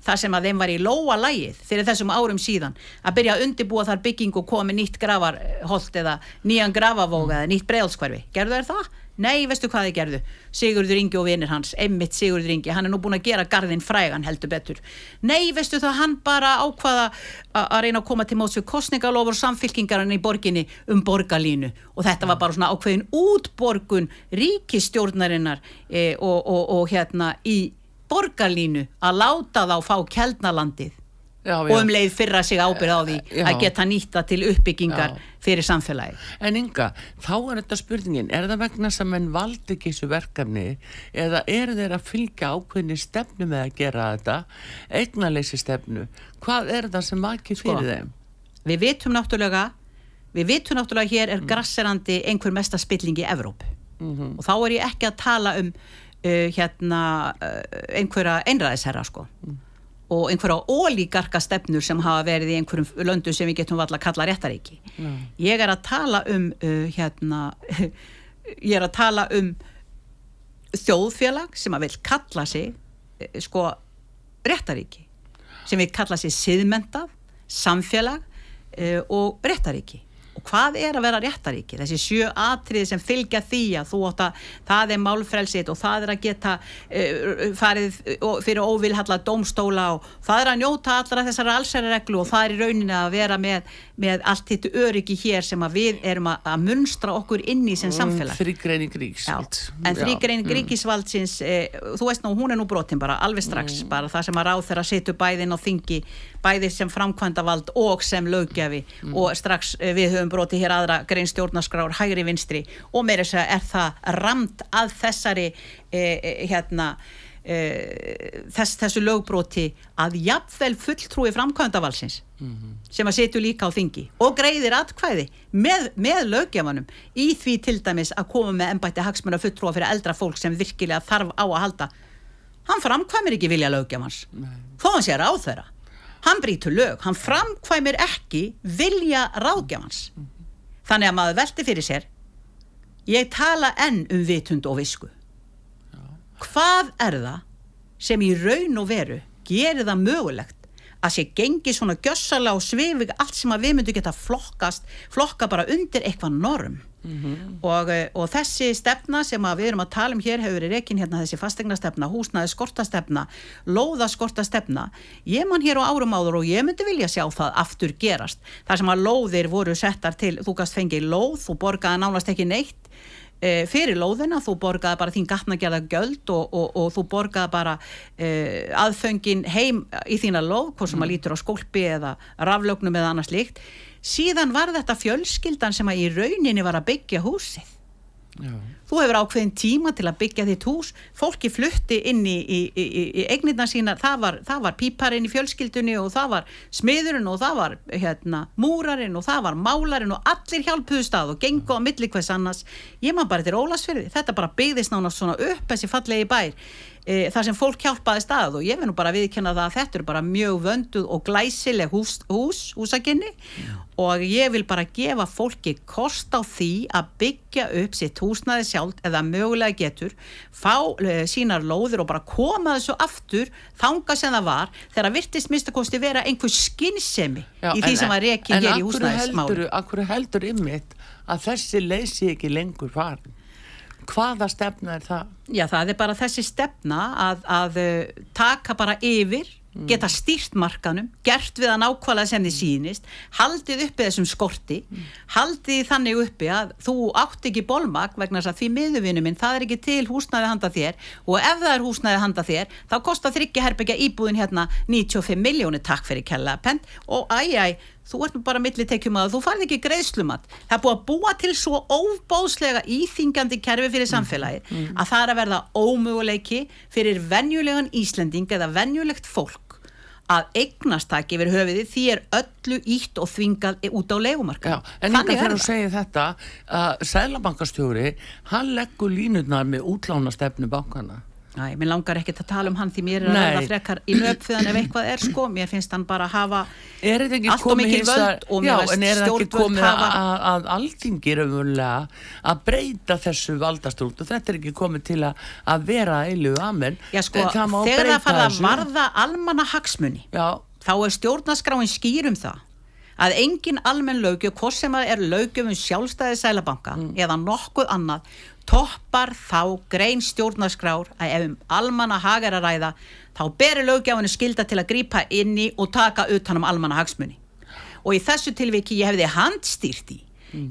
þar sem að þeim var í lóa lagið fyrir þessum árum síðan að byrja að undirbúa þar bygging og koma með nýtt grafarholt eða nýjan grafavóg eða nýtt Breiðholtshverfi. Gerðu þær það? Nei, veistu hvað þið gerðu? Sigurður Ingi og vinir hans, einmitt Sigurður Ingi, hann nú búin að gera garðinn frægan heldur betur. Nei, veistu það, hann bara ákvaða að reyna að koma til móts við kosningalofur samfylkingarinn í borginni borgarlínu og þetta var bara svona ákveðin útborgun ríkisstjórnarinnar og hérna í borgarlínu að láta þá fá Keldnalandið. Já. Og leið fyrra sig ábyrgð á því að geta nýtta til uppbyggingar fyrir samfélagi. En Inga, þá þetta spurningin, það vegna sem menn valdi ekki þessu verkefni eða þeir að fylgja ákveðni stefnu með að gera þetta, eignaleysi stefnu, hvað það sem vakir fyrir þeim? Við vitum náttúrulega hér grasserandi einhver mesta spilling í Evrópu og þá ég ekki að tala einhverja einræðisherra sko. Og einhverja ólígarka stefnur sem hafa verið í einhverjum löndum sem við getum varla að kalla réttaríki. Ég að tala þjóðfélag sem að vil kalla sig sko réttaríki, sem vil kalla sig siðmentað, samfélag og réttaríki. Og hvað að vera réttaríki? Þessi 7 atriði sem fylgja því að þú átt að það málfrelsitt og það að geta farið fyrir óvilhalla dómstóla og það að njóta allra þessara allsherjarreglu og það í rauninni að vera með allt þetta öryggi hér sem að við erum að munstra okkur inn í sem samfélag. Þrígreining ríkisvald. En þrígreining ríkisvaldsins, þú veist nú, hún nú brotin bara, alveg strax, bara það sem að ráðherra situr bæði inn á þingi, bæði sem framkvæmdavald og sem löggjafi og strax við höfum brotið hér aðra grein stjórnarskrár hægri vinstri og meira þess að það rammt að þessari þessu lögbroti að jafnvel fulltrúi framkvæmdavaldsins sem að situr líka á þingi og greiðir atkvæði með löggjafanum í því til dæmis að koma með embætti hagsmunafulltrúa fyrir eldra fólk sem virkilega þarf á að halda. Hann framkvæmir ekki vilja löggjafans þó hann sé ráðherra. Hann brýtur lög, hann framkvæmir ekki vilja ráðgjafans. Þannig að maður velti fyrir sér, ég tala enn vitund og visku. Hvað það sem í raun og veru gerir það mögulegt að sé gengi svona gjössalega og svifig allt sem að við myndum geta flokka bara undir eitthvað norm. Og þessi stefna sem að við erum að tala hér hefur verið rekin hérna þessi fasteignastefna, húsnæðisskortastefna, lóðaskortastefna. Ég man hér á árum áður og ég myndi vilja sjá það aftur gerast. Þar sem að lóðir voru settar til, þú gast fengið lóð, þú borgaði nánast ekki neitt fyrir lóðina, þú borgaði bara þín gatnagerða gjöld og þú borgaði bara aðföngin heim í þína lóð, hvort sem að lítur á skólpi eða raflögnum eða annars líkt. Síðan var þetta fjölskyldan sem að í rauninni var að byggja húsið. Já. Þú hefur ákveðin tíma til að byggja þitt hús, fólki flutti inn í eignirnar sínar, það var píparinn í fjölskyldunni og það var smiðurinn og það var múrarinn og það var málarinn og allir hjálpuðust að og gengu á milli hvers annars. Ég man bara til Ólafsfirði, þetta bara byggðist nánast svona upp þessi fallegi bær. Þar sem fólk hjálpaði stað og ég vil nú bara viðkenna það að þetta eru bara mjög vönduð og glæsileg húsaginni og ég vil bara gefa fólki kost á því að byggja upp sitt húsnæði sjálft eða mögulega getur, fá sínar lóðir og bara koma þessu aftur þangað sem það var þegar virtist minnstakosti vera einhver skynsemi í því sem var rekin hér í húsnæðismálum. En akkur heldur ymmit að þessi leysi ekki lengur farin? Hvaða stefna það? Já, það bara þessi stefna að taka bara yfir, geta stýrt markanum, gert við að nákvæmlega sem þið sýnist, haldið uppi þessum skorti, haldið þannig uppi að þú átt ekki bolmagn vegna þess að því miðurvinnu minn, það ekki til húsnæði handa þér og ef það húsnæði handa þér, þá kostar 3 herbergja íbúðin hérna 95 milljónir, takk fyrir kella pent og þú ert nú bara millitekjum að þú farið ekki greiðslumat. Það búið að búa til svo óbóðslega íþingandi kerfi fyrir samfélagið að það að verða ómöguleiki fyrir venjulegan Íslending eða venjulegt fólk að eignast tak yfir höfuðið því öllu ítt og þvingað út á leigumarkað. En líka þegar þú segir þetta að Seðlabankastjóri, hann leggur línurnar með útlánastefnu bankana. Æ, mér langar ekkert að tala hann því mér að verða frekar í nöpfiðan ef eitthvað sko, mér finnst hann bara hafa allt og mikil völd og mér veist stjórnvöld hafa að Alþingi raunverulega að breyta þessu valdastrúkt og þetta ekki komið til að vera eilífu amen. Já sko, þegar það fara að varða almannahagsmuni, þá stjórnarskráin skýr það að engin almenn löggjöf, hvort sem það löggjöf sjálfstæði Seðlabanka eða nokkuð annað, toppar þá grein stjórnarskrár að ef almannahag að ræða, þá beri löggjafinu skylda til að grípa inn í og taka utan almannahagsmuni. Og í þessu tilviki ég hefði handstýrt í,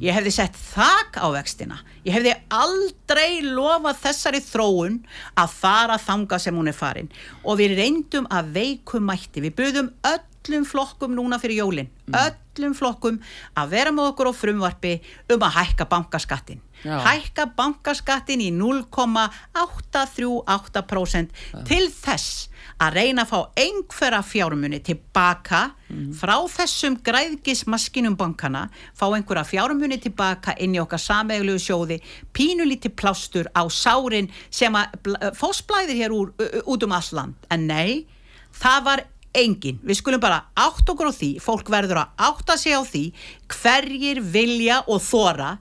ég hefði sett þak á vextina, ég hefði aldrei lofað þessari þróun að fara þangað sem hún farin og við reyndum að veikum mætti, við buðum öllum flokkum núna fyrir jólin, öllum flokkum að vera með okkur á frumvarpi að hækka bankaskattin. Hækka bankaskattin í 0,838% til þess að reyna að fá einhverja fjármuni tilbaka frá þessum græðgismaskinum bankana, fá einhverja fjármuni tilbaka inn í okkar sameiginlegu sjóði, pínulítið plástur á sárin sem að fossblæðir hér út allt land. En nei, það var engin. Við skulum bara átta okkur á því, fólk verður að átta sig á því hverjir vilja og þora,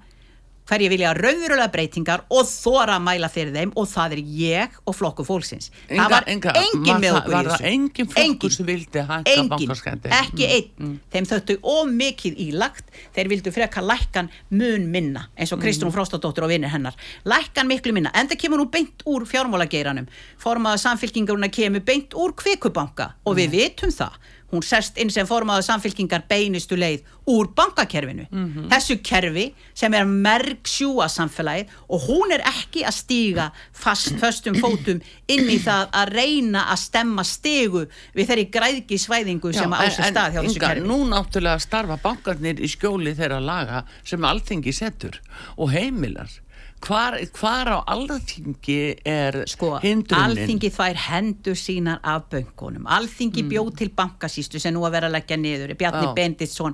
hverjir vilja raunverulega breytingar og þora að mæla fyrir þeim og það ég og flokkur fólksins. Það var engin með okkur í þessu. Var það engin flokkur sem vildi hækka bankaskatti? Ekki einn. Þeim þöttu of mikið ílagt, þeir vildu frekar lækkan mun minna, eins og Kristrún Frostadóttir og vinir hennar. Lækkan miklu minna, enda kemur nú beint úr fjármálageiranum. Formaður Samfylkingarinnar kemur beint úr Kvikubanka og við vitum það. Hún sest inn sem formaður Samfylkingar beinustu leið úr bankakerfinu. Þessu kerfi sem mergsjúga samfélagið og hún ekki að stíga föstum fótum inn í það að reyna að stemma stigu við þeirri græðgisvæðingu sem á sér stað hjá þessu kerfi. Nú náttúrulega starfa bankarnir í skjóli þeirra laga sem Alþingi setur og heimilar. Hvar á Alþingi hindrunin? Alþingi þvær hendur sínar af bönkunum. Alþingi bjóð til bankasýslu sem nú að vera að leggja niður. Bjarni Benediktsson,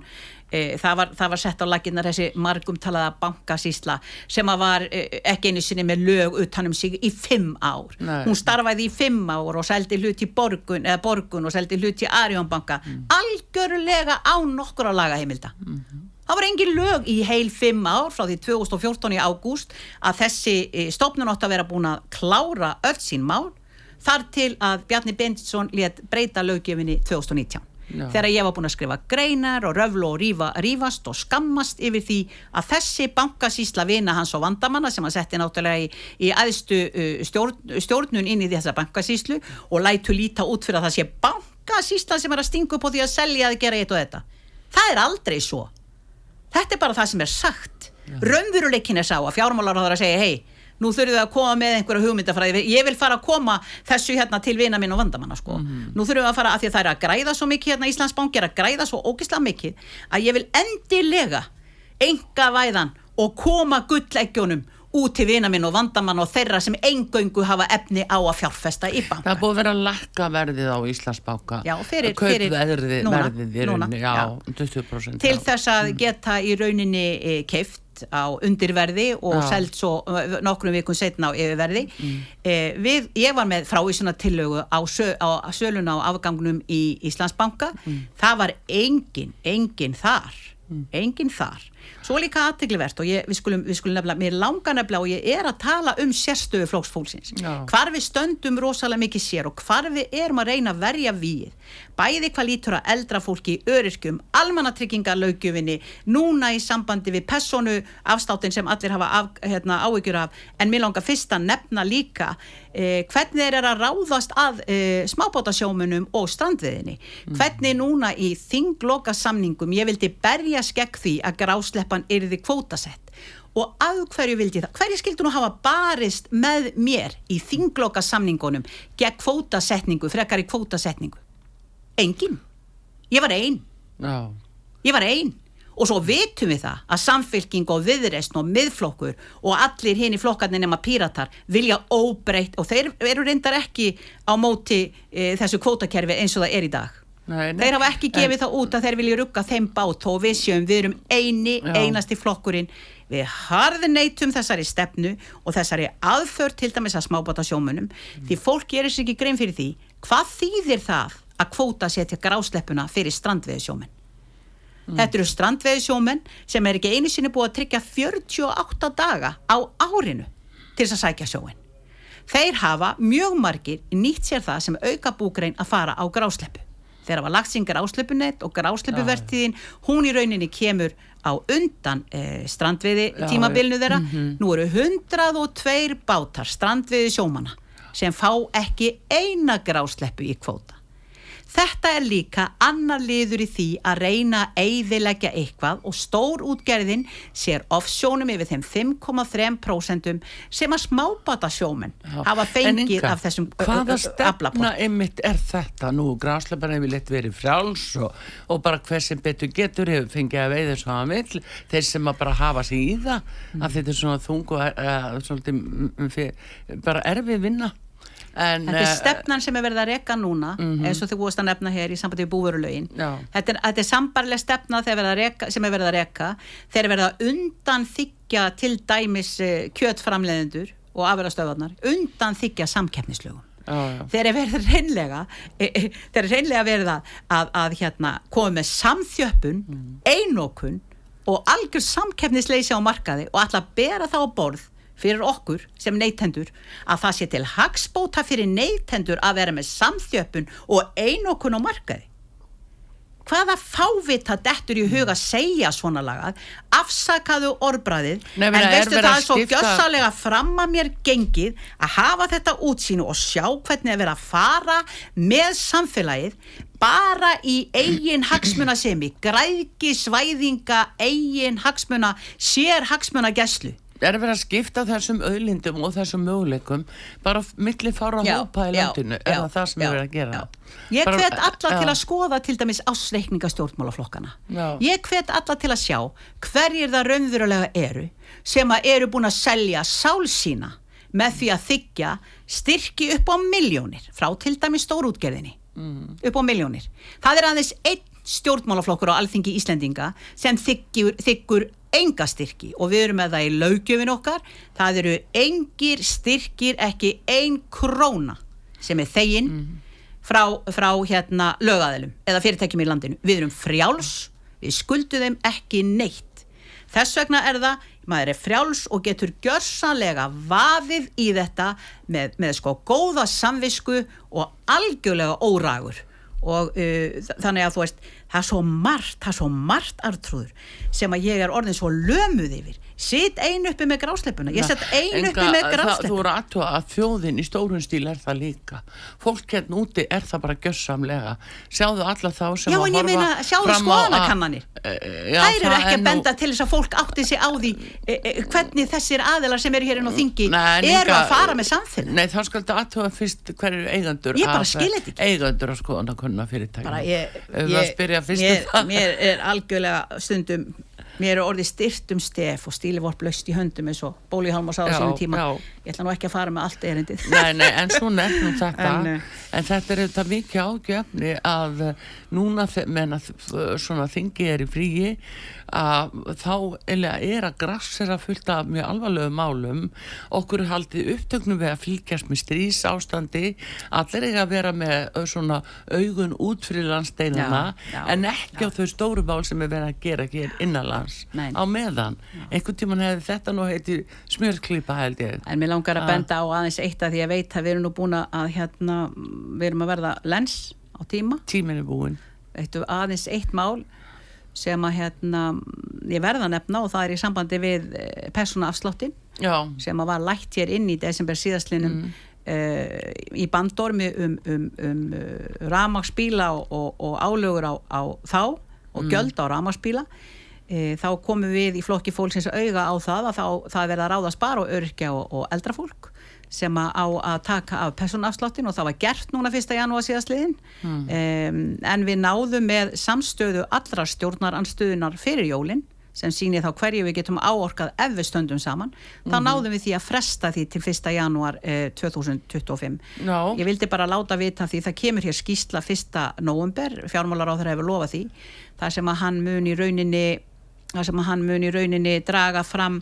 það var sett á laginnar þessi margumtalaða bankasýsla sem var ekki einu sinni með lög utan sig í 5 ár. Hún starfaði í 5 ár og seldi hlut í Borgun og seldi hlut í Arionbanka. Algjörlega án nokkurra lagaheimilda. Það var engin lög í heil 5 ár frá því 2014 í ágúst að þessi stofnun átti að vera búin að klára öll sín mál þar til að Bjarni Benediktsson lét breyta löggjöfinni 2019. Þegar ég var búin að skrifa greinar og röfla og rífast og skammast yfir því að þessi bankasýsla vina hans og vandamanna sem hann setti náttúrulega í æðstu stjórnun inn í þessa bankasýslu og lætu líta út fyrir að það sé bankasýsla sem að stinga upp á því að selja að gera eitt og þetta. Það aldrei svo. Þetta bara það sem sagt. Raunveruleikinn sá að fjármálaráðherra segja, hei, nú þurfum við að koma með einhverja hugmyndafræði. Ég vil fara að koma þessu hérna til vina minn og vandamanna, sko. Nú þurfum við að fara að því að það að græða svo mikið hérna Íslandsbanki að græða svo ógeðslega mikið að ég vil endilega einkavæðan og koma gulleggjunum út til vina minn og vandamann og þeirra sem eingöngu hafa efni á að fjárfesta í banka. Það búið að vera að lækka verðið á Íslandsbanka. Já, fyrir verðið í rauninni, já, 20%. Til þess að geta í rauninni keypt á undirverði og selt svo nokkrum vikum seinna á yfirverði. Ég var með frávísunartillögu á söluna á afgangnum í Íslandsbanka. Það var engin þar. Svo líka athyglisvert og við skulum nefnilega, mér langar nefnilega og ég að tala sérstöðu Flokks fólksins. Hvar við stöndum rosalega mikið sér og hvar við erum að reyna að verja vígið. Bæði hvað lítur að eldra fólki, öryrkjum, almannatryggingalöggjöfinni, núna í sambandi við persónuafsláttinn sem allir hafa áhyggjur af, en mér langar fyrst að nefna líka hvernig þeir að ráðast að smábátasjómunum og strandveiðinni. Hvernig núna í þinglokasamningum ég vildi berjast gegn því að grásleppan yrði kvótasett. Og af hverju vildi það? Hverju skildu nú hafa barist með mér í þinglokasamningunum gegn kvótasetningu, frekar í kvótasetningu? Engin. Ég var ein. Og svo vitum við það að Samfylking og Viðreisn og Miðflokkur og allir hinir flokkarnir nema Píratar vilja óbreytt og þeir eru reyndar ekki á móti þessu kvótakerfi eins og það í dag. Þeir hafa ekki gefið það út að þeir vilja rugga þeim bát og við erum einasti flokkurinn Við harðneitum þessari stefnu og þessari aðför til dæmis að smábátasjómönnum því fólk gerir sér ekki grein fyrir því hvað þýðir það að kvóta setja grásleppuna fyrir strandveiðisjómenn. Þetta eru strandveiðisjómenn sem ekki einu sinni búið að tryggja 48 daga á árinu til þess að sækja sjóinn. Þeir hafa mjög margir nýtt sér það sem auka búgrein að fara á grásleppu. Þeir hafa lagt sín grásleppunett og grásleppuvertíðin, hún í rauninni kemur á undan strandveiði tímabilinu þeirra. Nú eru 102 bátar strandveiði sjómanna sem fá ekki eina grásleppu í kvóta. Þetta líka annar liður í því að reyna að eyðileggja eitthvað og stórútgerðin sér ofsjónum yfir þeim 5,3% sem að smábátasjómenn hafa fengið af þessum hvaða stefna einmitt þetta nú? Grásleppan hefur létt verið frjáls og bara hver sem betur getur hefur fengið að veiða svo að vill, þeir sem að bara hafa sig í það að þetta svona þung og svolítið bara erfið vinna. Þetta stefnan sem verið að reka núna eins og þið búist að nefna hér í sambandi við búvörulögin. Þetta sambarleg stefna sem verið að reka þegar verið að undanþiggja til dæmis kjötframleiðendur og afurðastöðvarnar undanþiggja samkeppnislögum. Þeir verið hreinlega verið að koma með samþjöppun, einokun og algjör samkeppnisleysi á markaði og ætla að bera það á borð fyrir okkur sem neytendur að það sé til hagsbóta fyrir neytendur að vera með samþjöppun og einokun á markaði. Hvaða fávita dettur í huga að segja svona lagað, afsakaðu orðbragðið, en veistu það svo gjörsamlega fram að mér gengið að hafa þetta útsýni og sjá hvernig að vera að fara með samfélagið bara í eigin hagsmunasemi, græðgi, svæðinga, eigin hagsmuna, sér hagsmunagæslu. Verið að skipta þessum auðlindum og þessum möguleikum bara milli fára hópa í landinu eða það sem verið að gera. Ég hvet alla til að skoða til dæmis ársreikninga stjórnmálaflokkana. Ég hvet alla til að sjá hverjir það raunverulega eru sem að eru búin að selja sál sína með því að þiggja styrki upp á milljónir frá til dæmis stórútgerðinni upp á milljónir. Það aðeins einn stjórnmálaflokkur á Alþingi Íslendinga sem þiggur enga styrki og við erum með það í löggjöfin okkar. Það eru engir styrkir, ekki 1 króna sem þegin frá lögaðilum eða fyrirtækjum í landinu. Við erum frjáls, við skuldum þeim ekki neitt. Þess vegna það, maður frjáls og getur gjörsamlega vaðið í þetta með sko góða samvisku og algjörlega óragur. Og þannig að þú veist, það er svo margt Arnþrúður sem að ég orðin svo lömuð yfir. Sitt ein uppi með grásleppuna. Ég sett ein uppi með grásleppuna. Þú voru að þjóðin í stórum stíl það líka. Fólk hérna úti það bara gjörsamlega. Sjáðu alla þá sem að horfa fram á. Já, en ég meina, sjáðu skoðanakannanir. Þær eru ekki að benda til þess að fólk átti sig á því hvernig þessir aðilar sem eru hér inn á þingi eru að fara með samfélag. Nei, þá skal þetta aðtúa fyrst hverju eigendur af skoðanakunna fyrirtækjum. Mér algjörlega stundum mér orðið styrt stef og stílivort blöst í höndum eins og Bóli Hálmar sagði á sínum tíma. Ég ætla nú ekki að fara með allt erindið. Nei, en svona nú þetta. En þetta þetta mikið ágefni að núna menna svona þingi í fríi að þá að grassera fullt af mjög alvarlegum málum. Okkur haldið upptöknum við að fylgjast með stríðsástandi. Allir að vera með svona augun út fyrir landsteinana en ekki á þau stóru mál sem verið að gera hér innanlands á meðan. Einhvern tímann hefði þetta nú heiti smjörklípa held ég. En mér langar að benda á aðeins eitt að því að veit að við erum nú búin að við erum að verða lens á tíma. Tíminn búinn. Aðeins eitt mál sem að ég verða að nefna og það í sambandi við persónuafsláttinn sem að var lætt hér inn í desember síðastliðnum í bandormi rafmagnsbíla og álögur á þá og gjöld á rafmagnsbíla. Þá komum við í flokki fólksins auga á það að það verða að ráðast bara á öryrkja og eldra fólk sem að taka af persónuafsláttinn og það var gert núna 1. janúar síðastliðinn en við náðum með samstöðu allra stjórnarandstöðunar fyrir jólin sem sýnir þá hverju við getum áorkað ef við stöndum saman, þá náðum við því að fresta því til 1. janúar 2025. Ég vildi bara láta vita því það kemur hér skýrsla 1. nóvember, fjármálaráðherra hefur lofað því, þar sem að hann mun í rauninni þar sem hann mun í rauninni draga fram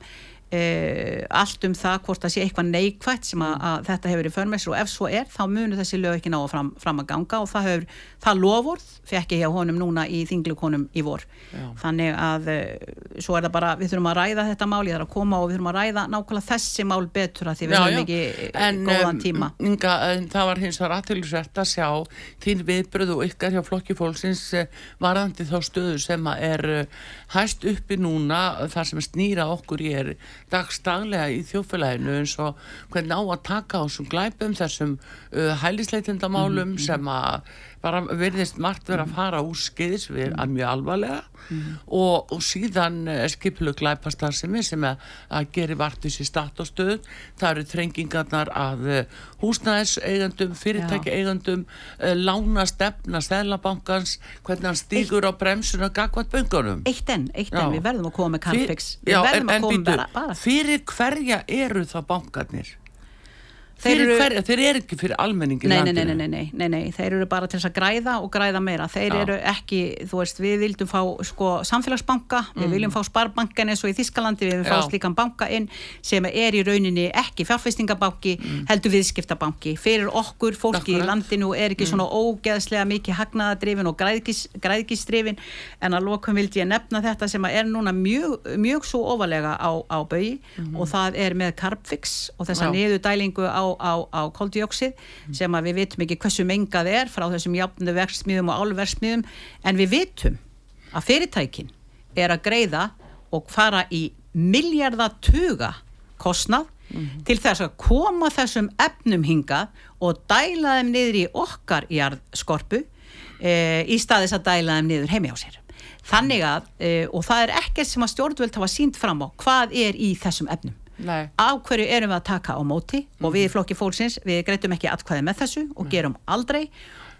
allt það hvort það sé eitthvað neikvætt sem að þetta hefur í förmessir og ef svo þá munu þessi lög ekki ná fram að ganga og það lofvörð fekk ég hjá honum núna í þinglukonum í vor. Þannig að svo það bara, við þurfum að ræða þetta mál, ég þarf að koma og við þurfum að ræða nákvæmlega þessi mál betur að því við höfum ekki góðan tíma. Inga, það var hins vegar athyglisvert að sjá þín viðbröð og ykkar hjá Flokki fólksins varðandi þá stöðu sem hæst uppi núna þar sem snýra okkur dagstaglega í þjóðfélaginu eins og hvernig á að taka á þessum glæpum, þessum hælisleitendamálum sem að bara virðist margt vera að fara úr skeiðis við að mjög alvarlega og síðan skipulög glæpastarfsemi sem að geri vartus í stat og stöð. Það eru þrengingarnar að húsnæðiseigendum, fyrirtækjaeigendum, lána stefna Seðlabankans, hvernig hann stígur á bremsuna gagnvart böngunum. Eitt enn, við verðum að koma með Carfix. Fyrir hverja eru það bankarnir? Þeir eru ekki fyrir almenningi. Nei, þeir eru bara til þess að græða og græða meira. Þeir eru ekki, þú veist, við vildum fá samfélagsbanka, við viljum fá Sparbanken eins og í Þýskalandi, við viljum fá slíkan banka inn sem í rauninni ekki fjárfestingabanki, heldur viðskiptabanki. Fyrir okkur, fólki í landinu ekki svona ógeðslega mikið hagnaðadrifin og græðgisdrifin, en að lokum vildi ég nefna þetta sem núna mjög svo ofarlega á baugi og það með Carfix og þessa niðurdælingu á koldíoxíð sem að við vitum ekki hversu mengað frá þessum jafnu verksmiðum og álverksmiðum en við vitum að fyrirtækin að greiða og fara í milljarðatuga kostnað til þess að koma þessum efnum hingað og dæla þeim niður í okkar jarðskorpu í stað þess að dæla þeim niður heimi á sér. Þannig að, og það ekkert sem að stjórnvöld hafa sýnt fram á hvað í þessum efnum. Nei. Á hverju erum við að taka á móti og við í Flokki fólksins, við greiddum ekki atkvæði með þessu og gerum aldrei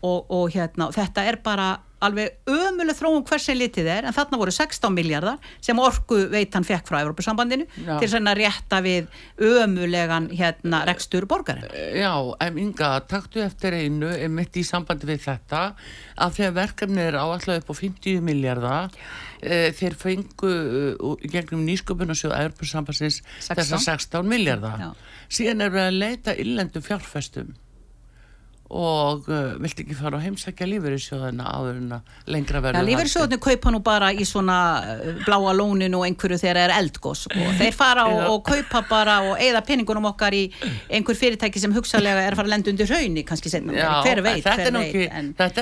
og þetta bara alveg ömuleg þróun hversin litið en þarna voru 16 milljarðar sem Orkuveitan fekk frá Evrópusambandinu til þess að rétta við ömulegan rekstur borgarinn. Já, en Inga, taktu eftir einu mitt í sambandi við þetta að þegar verkefni áætlað upp á 50 milljarða þeir fengu gegnum nýsköpunarsjóð Evrópusambandsins þessa 16 milljarða. Síðan við að leita innlendum fjárfestum og viltu ekki fara að heimsækja lífeyrissjóðina áður en lengra verður lífeyrissjóðinu kaupa nú bara í svona bláa lóninu og einhverju þegar eldgos og þeir fara og kaupa bara og eyða peningunum okkar í einhver fyrirtæki sem hugsalega að fara að lenda undir hrauni kannski seinna, hver veit þetta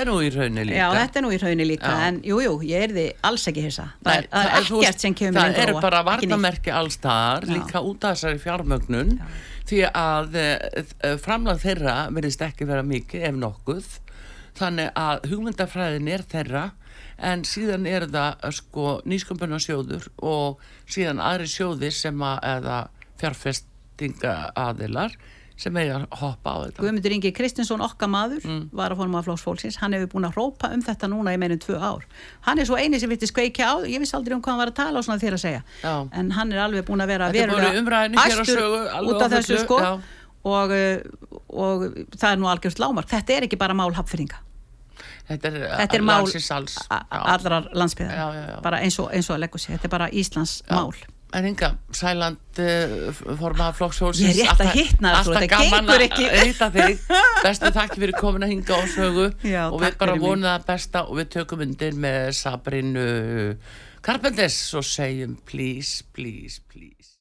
nú í hrauni líka. Já, þetta nú í hrauni líka en jú, ég yrði alls ekki hissa það ekkert sem kemur það eru bara varnamerki alls þar líka út af þessari fjármögnun því að framlag þeirra virðist ekki vera mikið ef nokkuð þannig að hugmyndafræðin þeirra en síðan það nýsköpunarsjóður og síðan aðri sjóðir sem eða fjárfestingaaðilar sem að hoppa á þetta. Guðmundur Ingi Kristinsson okkar maður var að forma Flokks fólksins, hann hefur búin að hrópa þetta núna í meira en 2 ár. Hann svo eini sem virtist kveikja á, ég vissi aldrei hvað hann var að tala og svona þér að segja. Já. En hann alveg búin að vera verulega æstur út af þessu og það nú algjört lágmark. Þetta ekki bara mál Hafnfirðinga. Þetta mál allrar landsbyggðar. Bara eins og að leggur sig. Þetta bara Íslands mál. En Inga, Sæland formaður Flokks fólksins. Ég rétt að hittna þetta gengur ekki. Alltaf gaman að hitta þig. Bestu þakki fyrir komin að hinga á sögu og við bara vonum það besta og við tökum undir með Sabrinu Carpenters og segjum please, please, please.